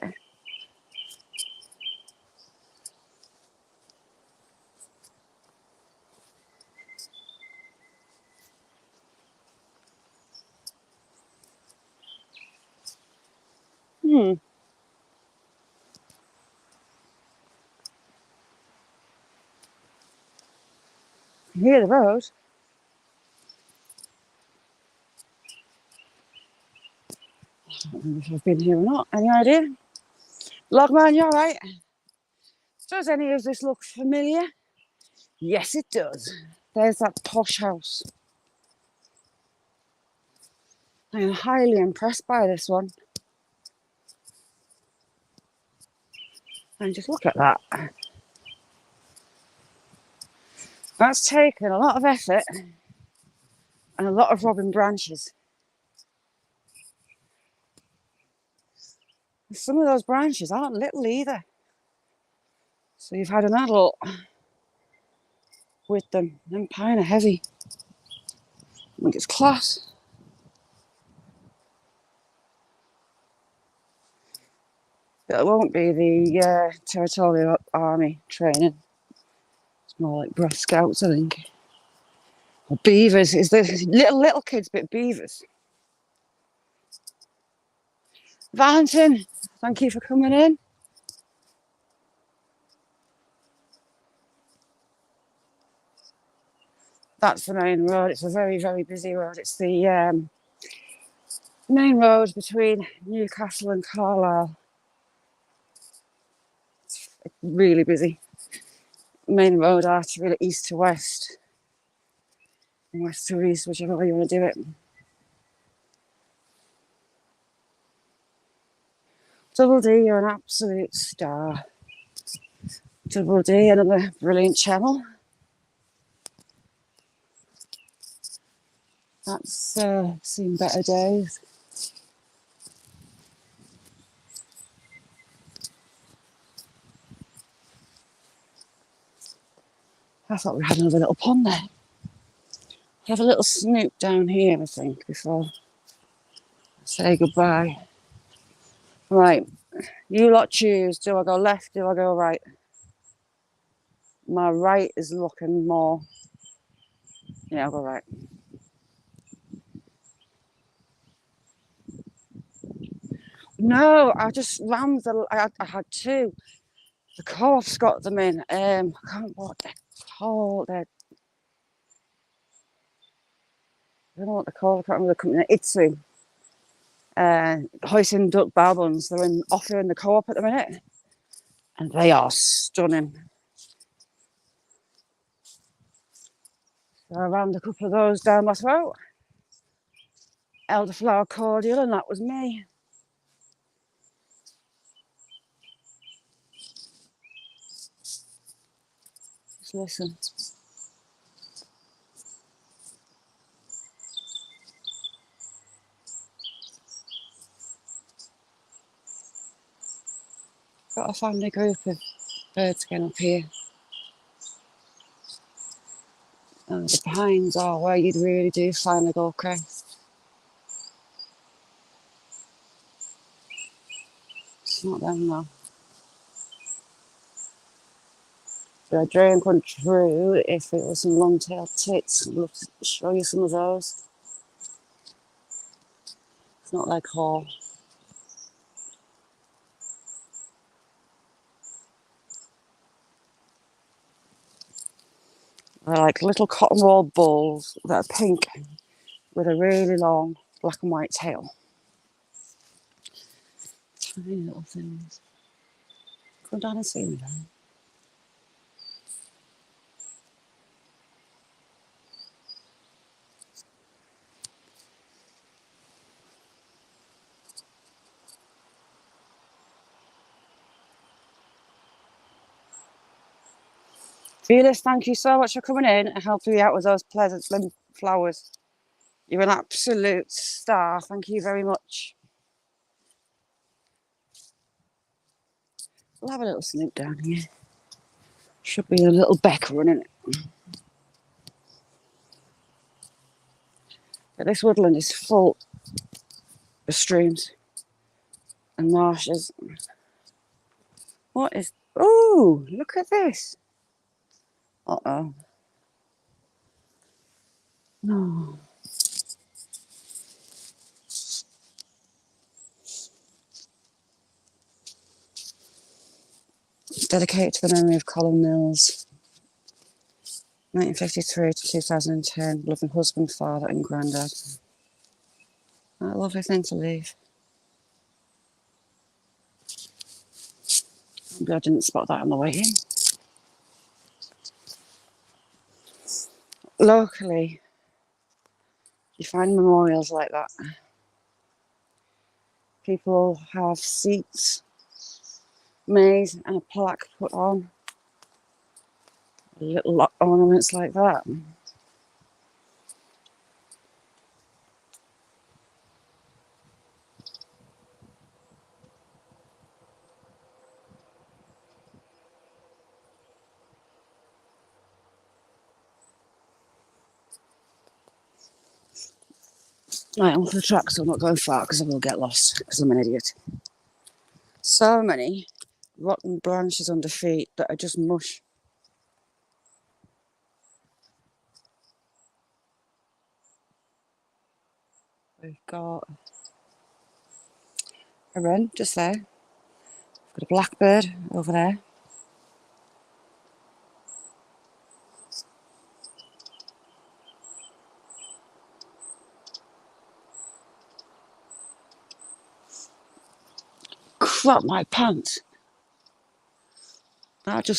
Hmm. Near the road. I don't know if I've been here or not. Any idea? Logman, you alright? Does any of this look familiar? Yes, it does. There's that posh house. I am highly impressed by this one. And just look at that. That's taken a lot of effort and a lot of robin branches. Some of those branches aren't little either. So you've had an adult with them. They're kind of heavy. I think it's class. But it won't be the territorial army training. It's more like Brush Scouts, I think. Or beavers. Is the little kids, but beavers. Valentin, thank you for coming in. That's the main road. It's a very, very busy road. It's the main road between Newcastle and Carlisle. It's really busy. Main road artery, east to west, and west to east, whichever way you want to do it. Double D, you're an absolute star. Double D, another brilliant channel. That's seen better days. I thought we had another little pond there. Have a little snoop down here, I think, before I say goodbye. Right, you lot choose. Do I go left? Do I go right? My right is looking more. Yeah, I'll go right. No, I just rammed the. I had two. The co-op's got them in. I can't remember what they're called. I don't know what they're called. I can't remember the company. Itsu. Hoisin duck barbons. They're in offer in the co-op at the minute, and they are stunning. So I rammed a couple of those down my throat. Elderflower cordial, and that was me. Just listen. Got a family group of birds again up here. And the pines are where you'd really do find the gold crest. It's not them though. The dream come true if it was some long tailed tits. I'd love to show you some of those. It's not like haul. They're like little cotton wool balls that are pink with a really long black and white tail. Tiny little things. Come down and see me then. Felix, thank you so much for coming in and helping me out with those pleasant slim flowers. You're an absolute star. Thank you very much. We'll have a little snoop down here. Should be a little beck running it. But this woodland is full of streams and marshes. What is... Oh, look at this. Uh-oh. No. Dedicated to the memory of Colin Mills. 1953 to 2010. Loving husband, father and granddad. What a lovely thing to leave. Maybe I didn't spot that on the way in. Locally, you find memorials like that. People have seats made and a plaque put on. little ornaments like that. Right, I'm off the track, so I'm not going far because I will get lost because I'm an idiot. So many rotten branches under feet that are just mush. We've got a wren just there. We've got a blackbird over there. Crap, my pants. How did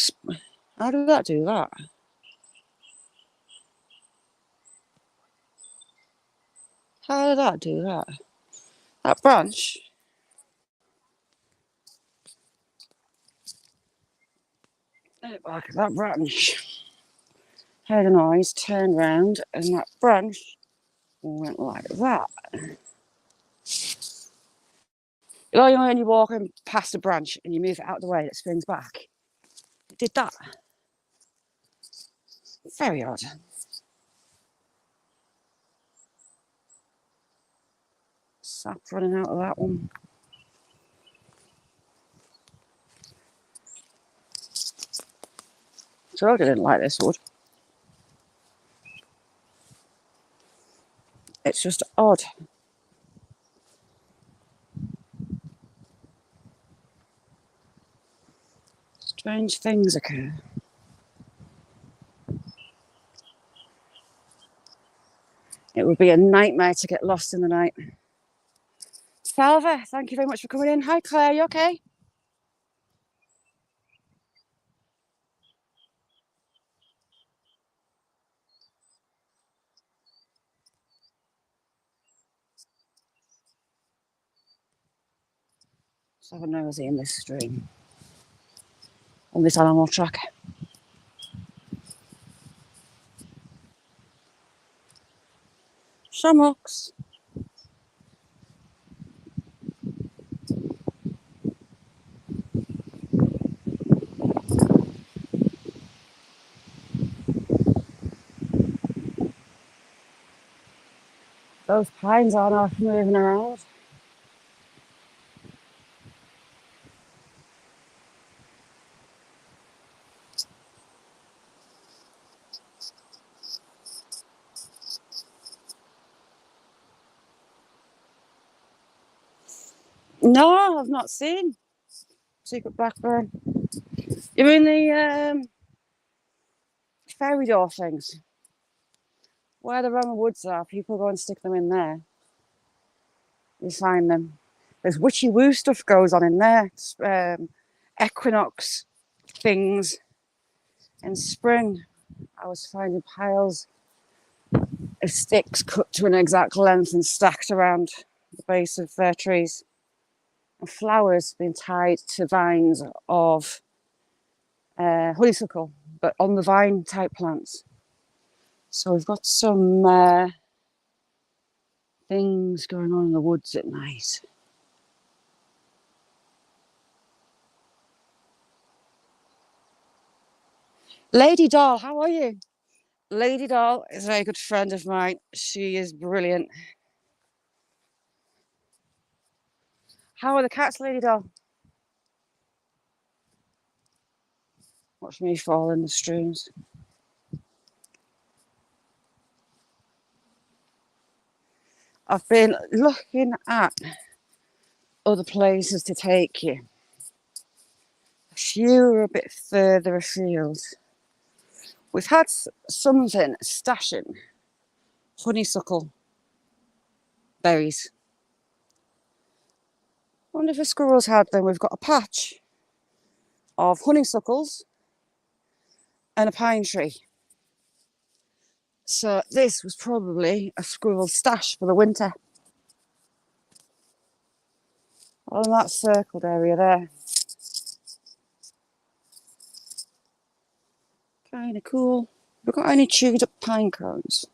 that do that? How did that do that? That branch. Like that branch heard a noise, turned round, and that branch went like that. You know when you're walking past a branch and you move it out of the way and it springs back? It did that. Very odd. Sap running out of that one. So I didn't like this wood. It's just odd. Strange things occur. It would be a nightmare to get lost in the night. Salva, thank you very much for coming in. Hi Claire, you okay? So I've nosy in this stream. On this animal track. Shammocks. Those pines aren't off moving around. No, I've not seen secret blackbird. You mean the fairy door things? Where the Roman woods are, people go and stick them in there. You find them. There's witchy woo stuff goes on in there. Equinox things. In spring, I was finding piles of sticks cut to an exact length and stacked around the base of trees. And flowers being tied to vines of honeysuckle, but on the vine type plants. So we've got some things going on in the woods at night. Lady Doll, how are you? Lady Doll is a very good friend of mine. She is brilliant. How are the cats, Lady Doll? Watch me fall in the streams. I've been looking at other places to take you. A few are a bit further afield. We've had something stashing honeysuckle berries. I wonder if the squirrels had them. We've got a patch of honeysuckles and a pine tree. So this was probably a squirrel stash for the winter. On that circled area there. Okay. Kind of cool. We've got any chewed up pine cones.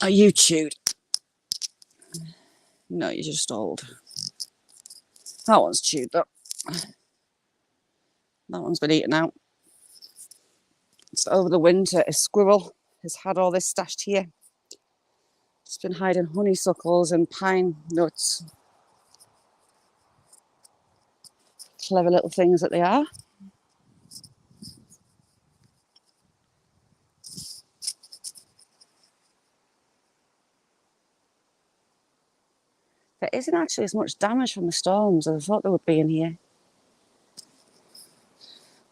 Are you chewed? No, you're just old. That one's chewed up. That one's been eaten out. It's over the winter. A squirrel has had all this stashed here. It's been hiding honeysuckles and pine nuts. Clever little things that they are. There isn't actually as much damage from the storms as I thought there would be in here.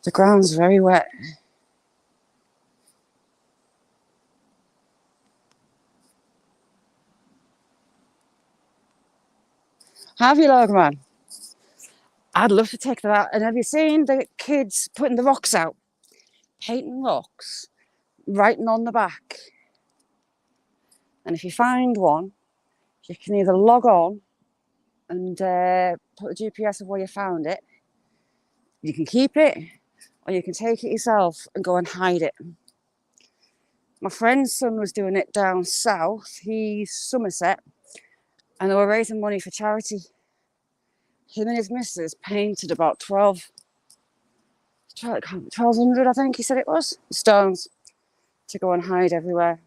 The ground's very wet. Have you, Logan? I'd love to take that out. And have you seen the kids putting the rocks out? Painting rocks, writing on the back. And if you find one, you can either log on and put the GPS of where you found it. You can keep it, or you can take it yourself and go and hide it. My friend's son was doing it down south. He's Somerset, and they were raising money for charity. Him and his missus painted about 1,200, I think he said it was, stones to go and hide everywhere.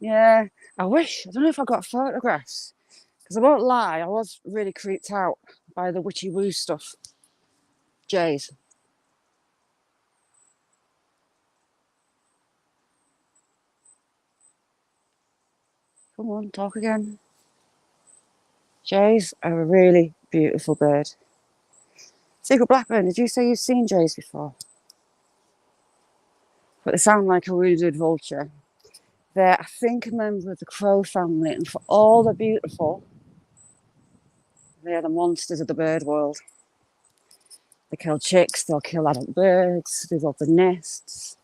Yeah, I wish. I don't know if I got photographs. Because I won't lie, I was really creeped out by the witchy woo stuff. Jays. Come on, talk again. Jays are a really beautiful bird. Secret Blackburn, did you say you've seen jays before? But they sound like a wounded vulture. They're, I think, a member of the crow family, and for all they're beautiful, they are the monsters of the bird world. They kill chicks, they'll kill adult birds, they rob the nests,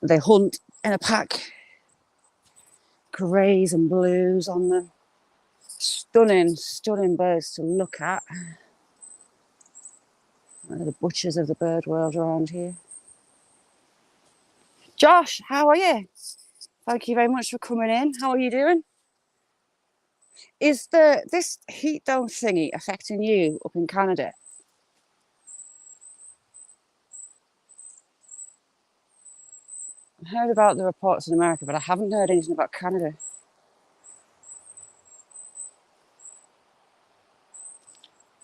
they hunt in a pack, greys and blues on them. Stunning, stunning birds to look at. One of the butchers of the bird world around here. Josh, how are you? Thank you very much for coming in. How are you doing? Is this heat dome thingy affecting you up in Canada? I've heard about the reports in America, but I haven't heard anything about Canada.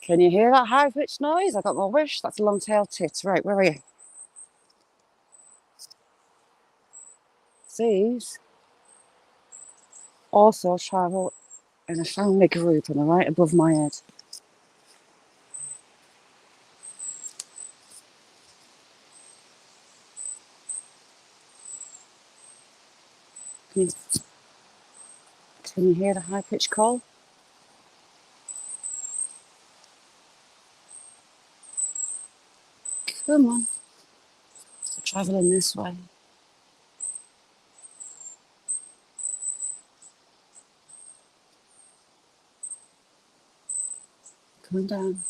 Can you hear that high-pitched noise? I got my wish. That's a Long Tailed Tits. Right, where are you? These also travel in a family group and they're right above my head. Can you hear the high-pitched call? Come on. They're travelling this way. Coming down.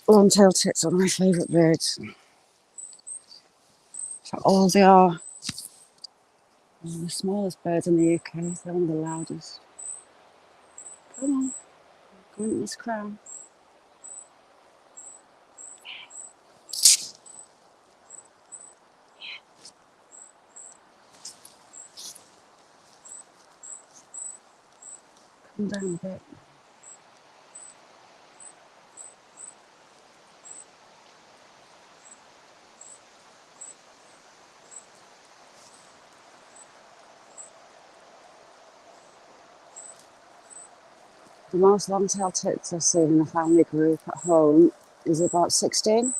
Long Tailed Tits are my favourite birds. So all they are. They're the smallest birds in the UK. They're one of the loudest. Come on. Go into this crown. Come down a bit. The most long-tailed tits I've seen in a family group at home is about 16.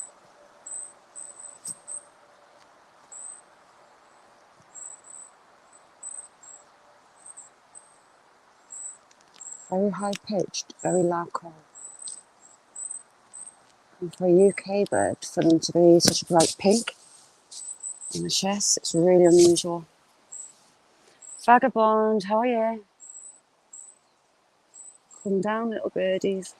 Very high-pitched, very loud call. And for a UK bird, for them to be such a bright pink in the chest, it's really unusual. Vagabond, how are you? Come down, little birdies.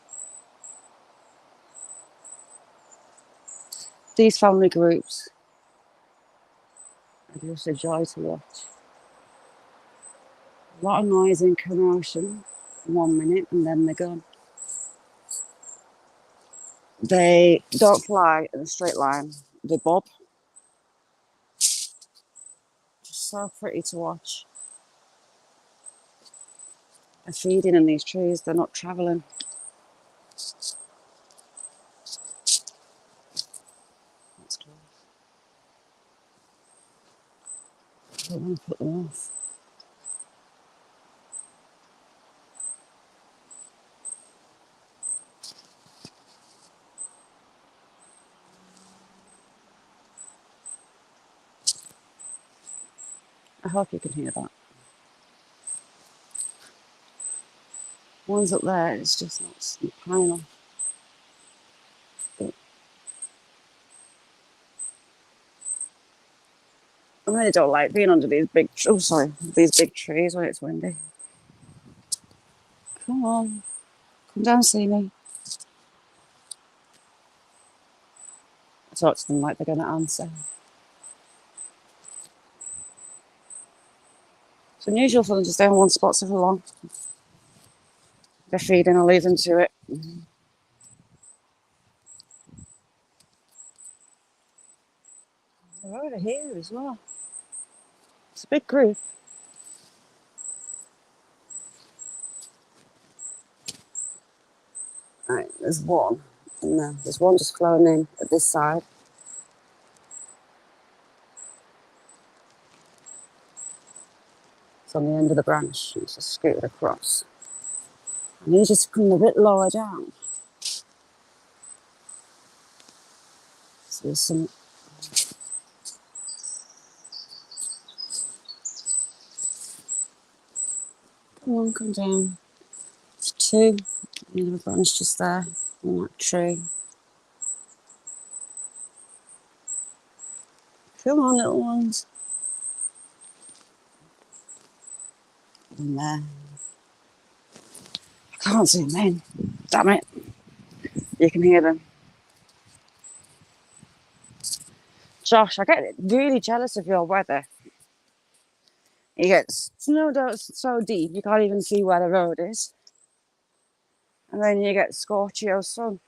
These family groups are just a joy to watch. A lot of noise and commotion 1 minute and then they're gone. They don't fly in a straight line. They bob. Just so pretty to watch. They're feeding in these trees. They're not travelling. That's close. I don't want to put them off. I hope you can hear that. One's up there, it's just not high enough. I really don't like being under these big, these big trees when it's windy. Come on, come down, see me. I talk to them like they're going to answer. It's unusual for them to stay on one spot so long. They're feeding, I'll leave them to it. They're over here as well. It's a big group. Right, there's one. No, there's one just flown in at this side. It's on the end of the branch. It's just scooted across. And he's just coming a bit lower down. So there's some. Come on, come down. There's two. Another branch just there on that tree. Come on, little ones. In there. I can't zoom in. Damn it. You can hear them. Josh, I get really jealous of your weather. You get snowed out so deep you can't even see where the road is. And then you get scorchio sun.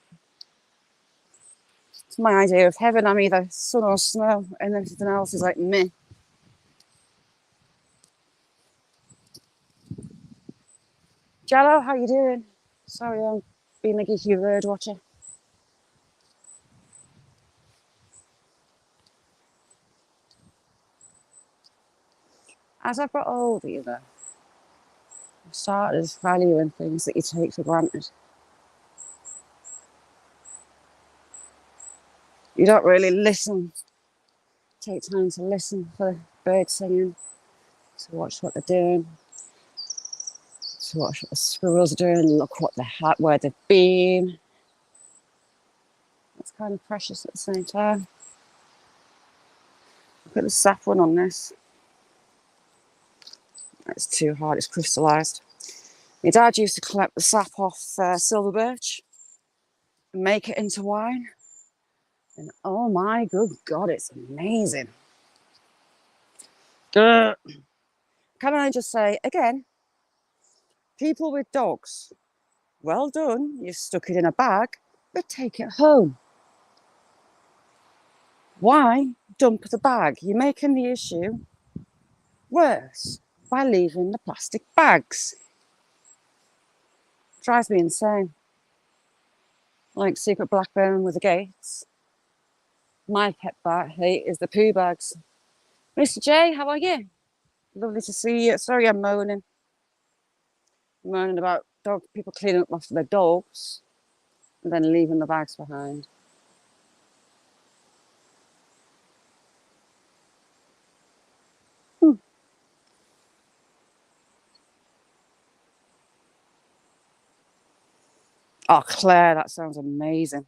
It's my idea of heaven. I'm either sun or snow, and everything else is like meh. Jello, how you doing? Sorry, I'm being a geeky bird watcher. As I've got older, you know, I've started valuing things that you take for granted. You don't really listen, take time to listen for birds singing, to watch what they're doing, to watch what the squirrels are doing, look what where they've been. It's kind of precious at the same time. Look at the sap one on this. It's too hard, it's crystallised. My dad used to collect the sap off silver birch and make it into wine. And oh my good God, it's amazing. Can I just say again, people with dogs, well done, you stuck it in a bag, but take it home. Why dump the bag? You're making the issue worse by leaving the plastic bags. Drives me insane. Like secret blackbird with the gates. My pet hate is the poo bags. Mr. J, how are you? Lovely to see you. Sorry, I'm moaning. Moaning about people cleaning up after their dogs and then leaving the bags behind. Oh, Claire, that sounds amazing.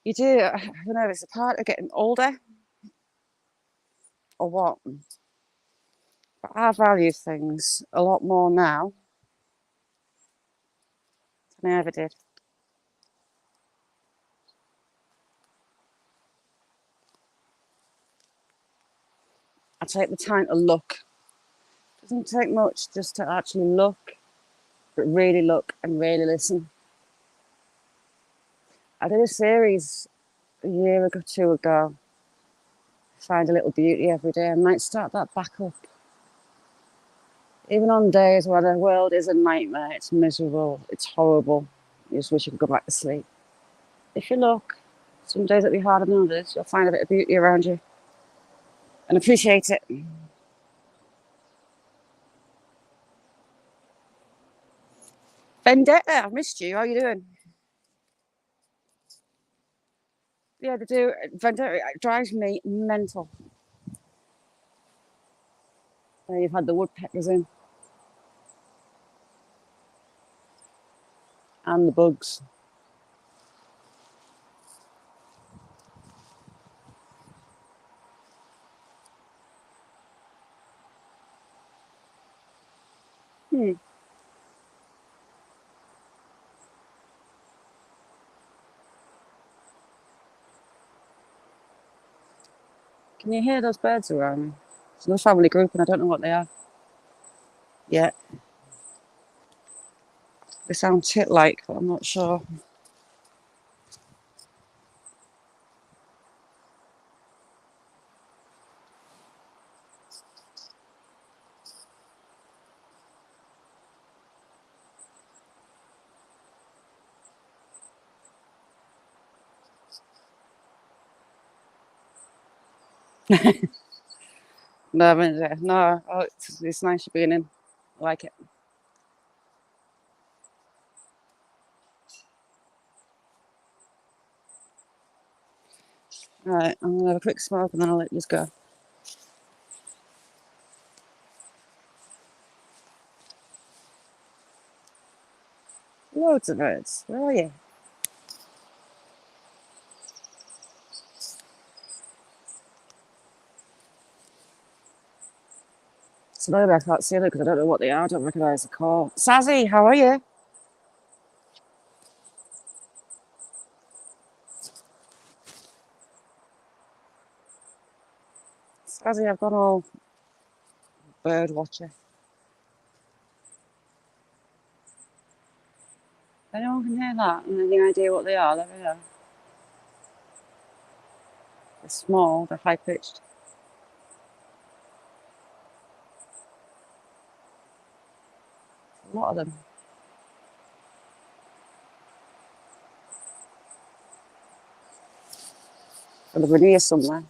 You do, I don't know, it's a part of getting older. or what, but I value things a lot more now than I ever did. I take the time to look. It doesn't take much just to actually look, but really look and really listen. I did a series a year or two ago, Find a Little Beauty Every Day. I might start that back up. Even on days where the world is a nightmare, it's miserable, it's horrible, you just wish you could go back to sleep. If you look, some days it'll be harder than others, you'll find a bit of beauty around you and appreciate it. Vendetta, I've missed you. How are you doing? Yeah, they do. Vendetta, it drives me mental. There you've had the woodpeckers in and the bugs. Hmm. Can you hear those birds around me? It's another family group and I don't know what they are. Yeah. They sound tit-like, but I'm not sure. No, I mean, no. Oh, it's nice you being in. I like it. All right, I'm gonna have a quick smoke and then I'll let you go. Loads of birds. Where are you? So maybe I can't see them because I don't know what they are. I don't recognise the call. Sazzy, how are you? Sazzy, I've gone all bird watcher. Anyone can hear that? And any idea what they are? There we are. They're small, they're high pitched. A lot of them. And they're near somewhere.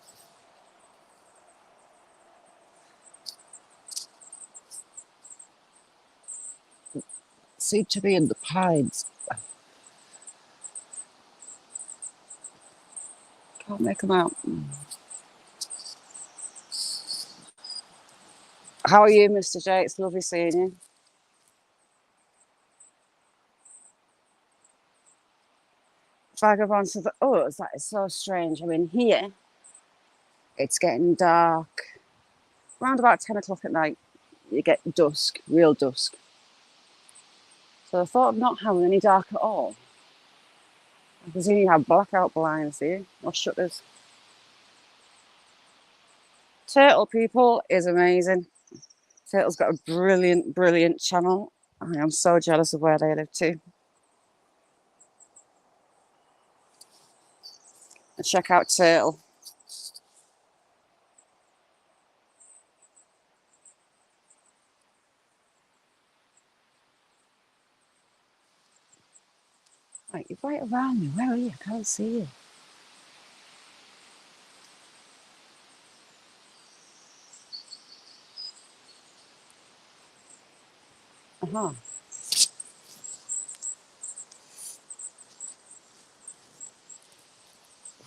Seem to be in the pines. Can't make them out. How are you, Mr. J? It's lovely seeing you. Vagabonds of the that is so strange. I mean, here it's getting dark. Around about 10 o'clock at night, you get dusk, real dusk. So I thought of not having any dark at all. I presume you have blackout blinds, do you? Or shutters. Turtle People is amazing. Turtle's got a brilliant, brilliant channel. I am so jealous of where they live too. And check out Turtle. Right, you're right around me. Where are you? I can't see you. Uh-huh.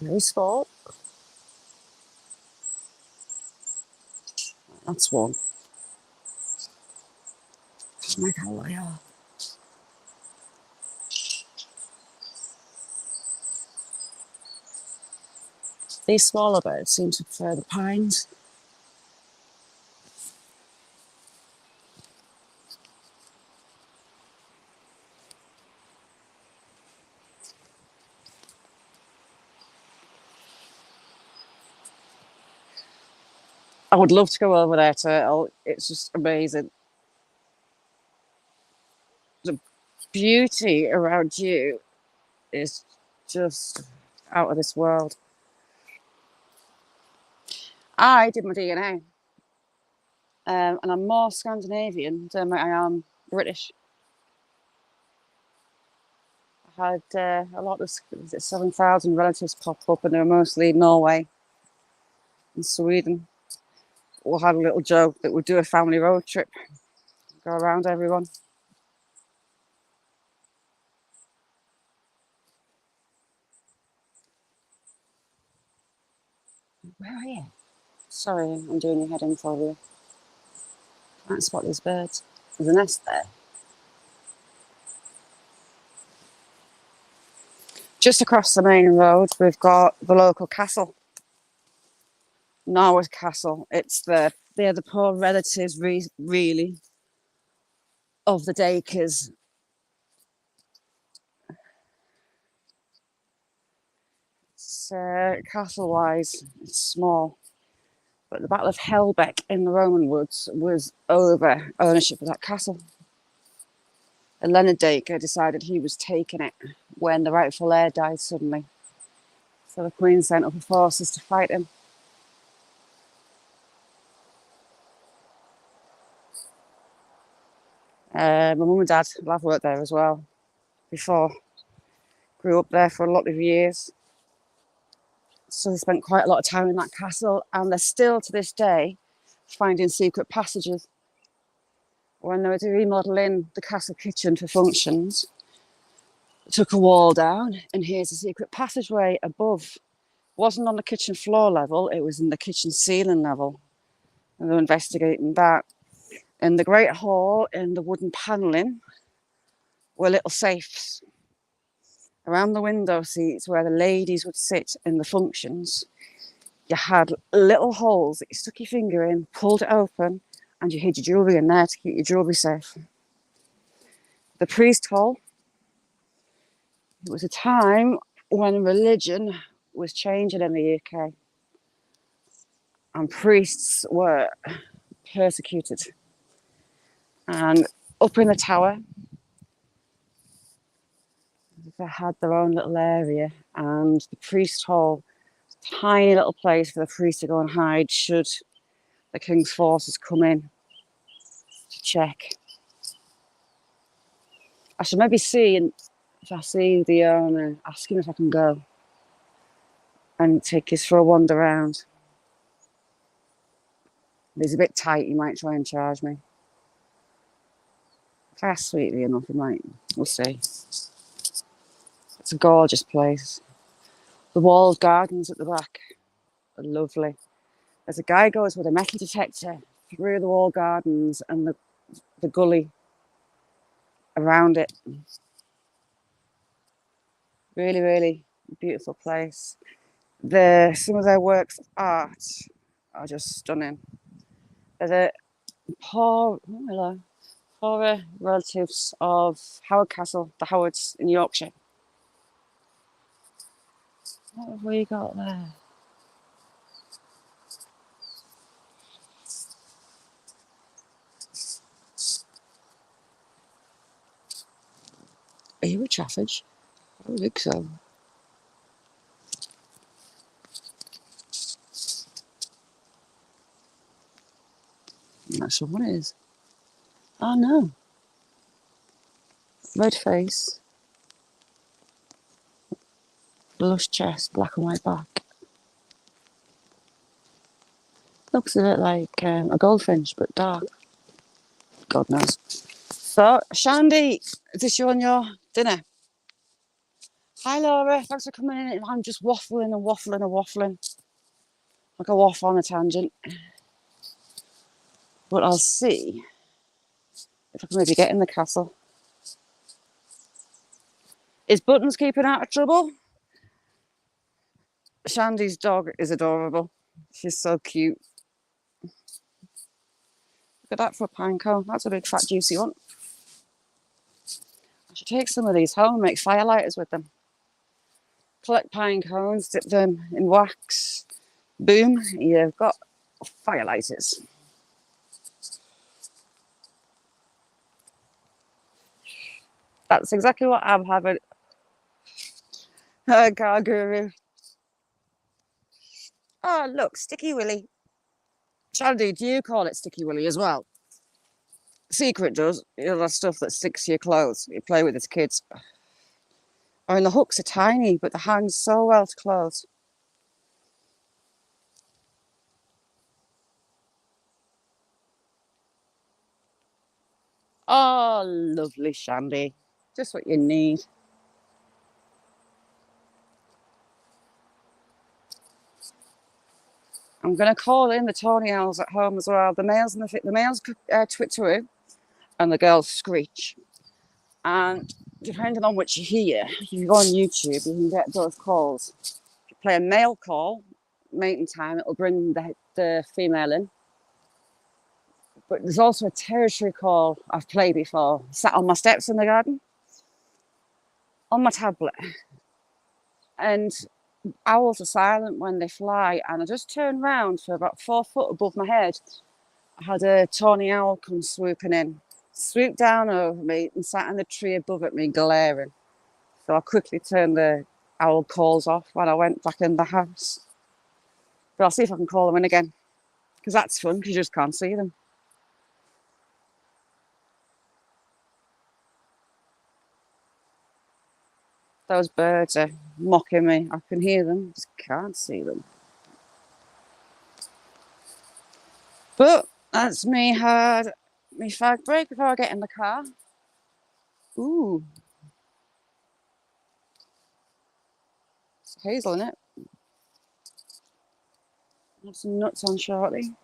Very small. That's one. Oh my God, what they are. These smaller birds seem to prefer the pines. I would love to go over there, Turtle. It's just amazing. The beauty around you is just out of this world. I did my DNA, and I'm more Scandinavian than I am British. I had a lot of 7,000 relatives pop up, and they were mostly Norway and Sweden. We had a little joke that we'd do a family road trip, go around everyone. Where are you? Sorry, I'm doing your head in for you. Can't spot these birds. There's a nest there. Just across the main road, we've got the local castle. Norway's castle. They're the poor relatives, really, of the Dakers. Castle-wise, it's small. But the Battle of Helbeck in the Roman woods was over ownership of that castle. And Leonard Dacre decided he was taking it when the rightful heir died suddenly. So the Queen sent up her forces to fight him. My mum and dad have worked there as well before. Grew up there for a lot of years. So they spent quite a lot of time in that castle, and they're still to this day finding secret passages. When they were remodelling the castle kitchen for functions, they took a wall down, and here's a secret passageway above. It wasn't on the kitchen floor level, it was in the kitchen ceiling level. And they were investigating that. In the Great Hall, in the wooden panelling, were little safes. Around the window seats where the ladies would sit in the functions, you had little holes that you stuck your finger in, pulled it open, and you hid your jewellery in there to keep your jewellery safe. The priest hall, it was a time when religion was changing in the UK, and priests were persecuted. And up in the tower, they had their own little area, and the priest hall, tiny little place for the priest to go and hide should the king's forces come in to check. I should maybe see, and if I see the owner, ask him if I can go and take us for a wander around. If he's a bit tight, he might try and charge me. If I ask sweetly enough, he might. We'll see. It's a gorgeous place. The walled gardens at the back are lovely. There's a guy goes with a metal detector through the walled gardens and the gully around it. Really, really beautiful place. Some of their works of art are just stunning. They're the poor relatives of Howard Castle, the Howards in Yorkshire. What have we got there? Are you a Chaffage? I don't think so. I'm not sure what it is. Oh no. Red face. Blush chest, black and white back. Looks a bit like a goldfinch, but dark. God knows. So, Shandy, is this you on your dinner? Hi, Laura. Thanks for coming in. I'm just waffling and waffling and waffling. Like a waffle on a tangent. But I'll see if I can maybe get in the castle. Is Buttons keeping out of trouble? Shandy's dog is adorable. She's so cute. Look at that for a pine cone. That's a big fat juicy one. I should take some of these home and make firelighters with them. Collect pine cones, dip them in wax. Boom, you've got Firelighters. That's exactly what I'm having. Car guru. Oh, look, Sticky Willy. Shandy, do you call it Sticky Willy as well? Secret does. You know, that stuff that sticks to your clothes. You play with as kids. I mean, the hooks are tiny, but they hang so well to clothes. Oh, lovely Shandy. Just what you need. I'm going to call in the tawny owls at home as well. The males and the males twitteroo and the girls screech. And depending on which you hear, if you go on YouTube, you can get those calls. If you play a male call, mating time, it'll bring the female in. But there's also a territory call I've played before. Sat on my steps in the garden, on my tablet. And owls are silent when they fly. And I just turned round for about 4 foot above my head. I had a tawny owl come swooping in, swooped down over me and sat in the tree above at me, glaring. So I quickly turned the owl calls off when I went back in the house. But I'll see if I can call them in again, because that's fun, because you just can't see them. Those birds are mocking me. I can hear them, just can't see them. But that's me had my fag break before I get in the car. Ooh, it's hazel in it. Have some nuts on shortly.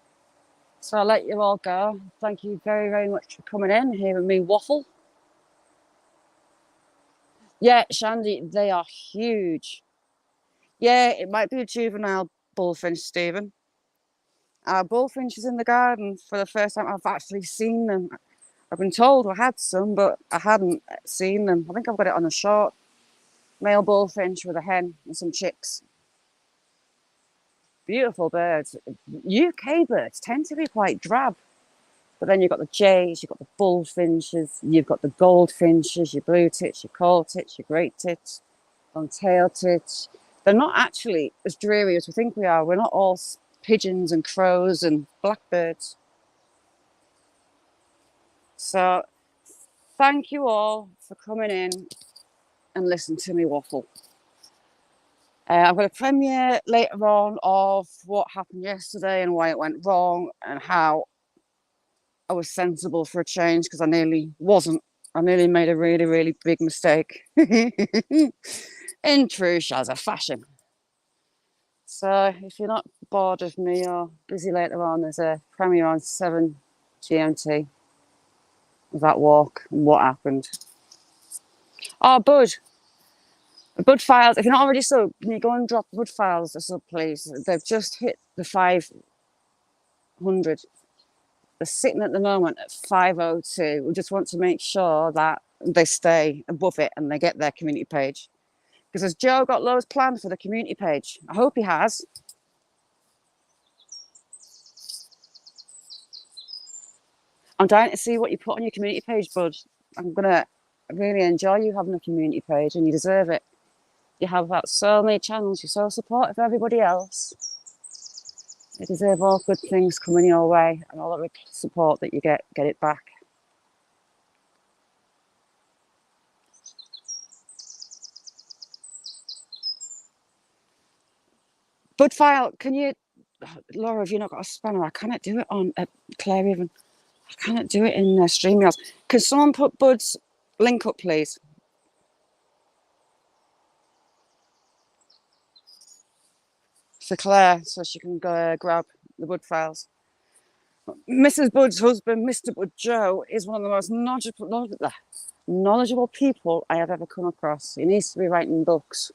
So I'll let you all go. Thank you very, very much for coming in, hearing me waffle. Yeah, Shandy, they are huge. Yeah, it might be a juvenile bullfinch, Stephen. Our bullfinches in the garden for the first time I've actually seen them. I've been told I had some, but I hadn't seen them. I think I've got it on a short. Male bullfinch with a hen and some chicks. Beautiful birds. UK birds tend to be quite drab. But then you've got the jays, you've got the bullfinches, you've got the goldfinches, your blue tits, your coal tits, your great tits, long tailed tits. They're not actually as dreary as we think we are. We're not all pigeons and crows and blackbirds. So thank you all for coming in and listening to me waffle. I've got a premiere later on of what happened yesterday and why it went wrong and how I was sensible for a change, because I nearly wasn't. I nearly made a really, really big mistake. In true Shazza fashion. So if you're not bored of me or busy later on, there's a premiere on 7 GMT of that walk and what happened. Oh, Bud files. If you're not already subbed, can you go and drop Bud files a sub, please? They've just hit the 500. They're sitting at the moment at 502. We just want to make sure that they stay above it and they get their community page. Because has Joe got loads planned for the community page? I hope he has. I'm dying to see what you put on your community page, Bud. I'm going to really enjoy you having a community page, and you deserve it. You have about so many channels. You're so supportive of everybody else. You deserve all good things coming your way, and all the support that you get it back. Bud file, can you, Laura, have you not got a spanner? I cannot do it on Claire even. I cannot do it in StreamYard. Can someone put Bud's link up, please? For Claire, so she can go grab the Bud files. Mrs. Bud's husband, Mr. Bud Joe, is one of the most knowledgeable people I have ever come across. He needs to be writing books.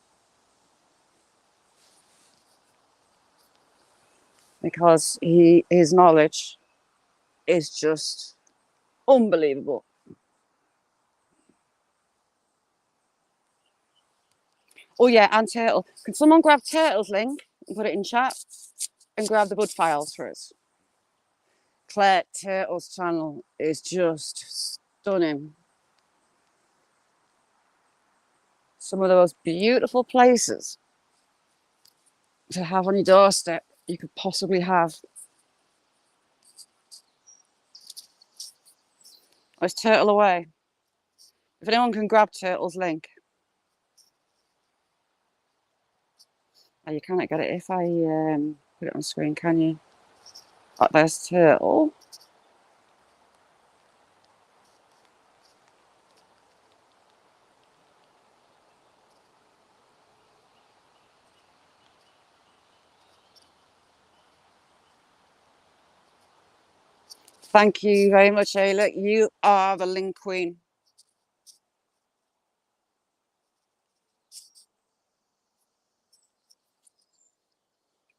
Because his knowledge is just unbelievable. Oh yeah, and Turtle. Can someone grab Turtle's link and put it in chat? and grab the bud files for us. Claire Turtle's channel is just stunning. Some of the most beautiful places to have on your doorstep you could possibly have. There's Turtle away. If anyone can grab Turtle's link. Oh, you cannot get it if I put it on screen, can you? Oh, there's Turtle. Thank you very much, Ayla. You are the link queen.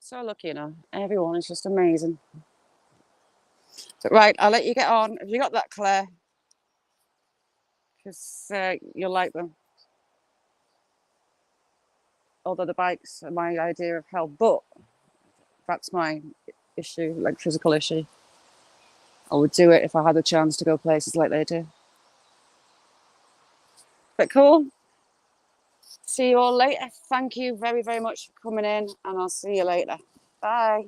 So lucky, you know. Everyone is just amazing. But right, I'll let you get on. Have you got that, Claire? Because you'll like them. Although the bikes are my idea of hell, but that's my issue, like physical issue. I would do it if I had the chance to go places like they do. But cool. See you all later. Thank you very, very much for coming in, and I'll see you later. Bye.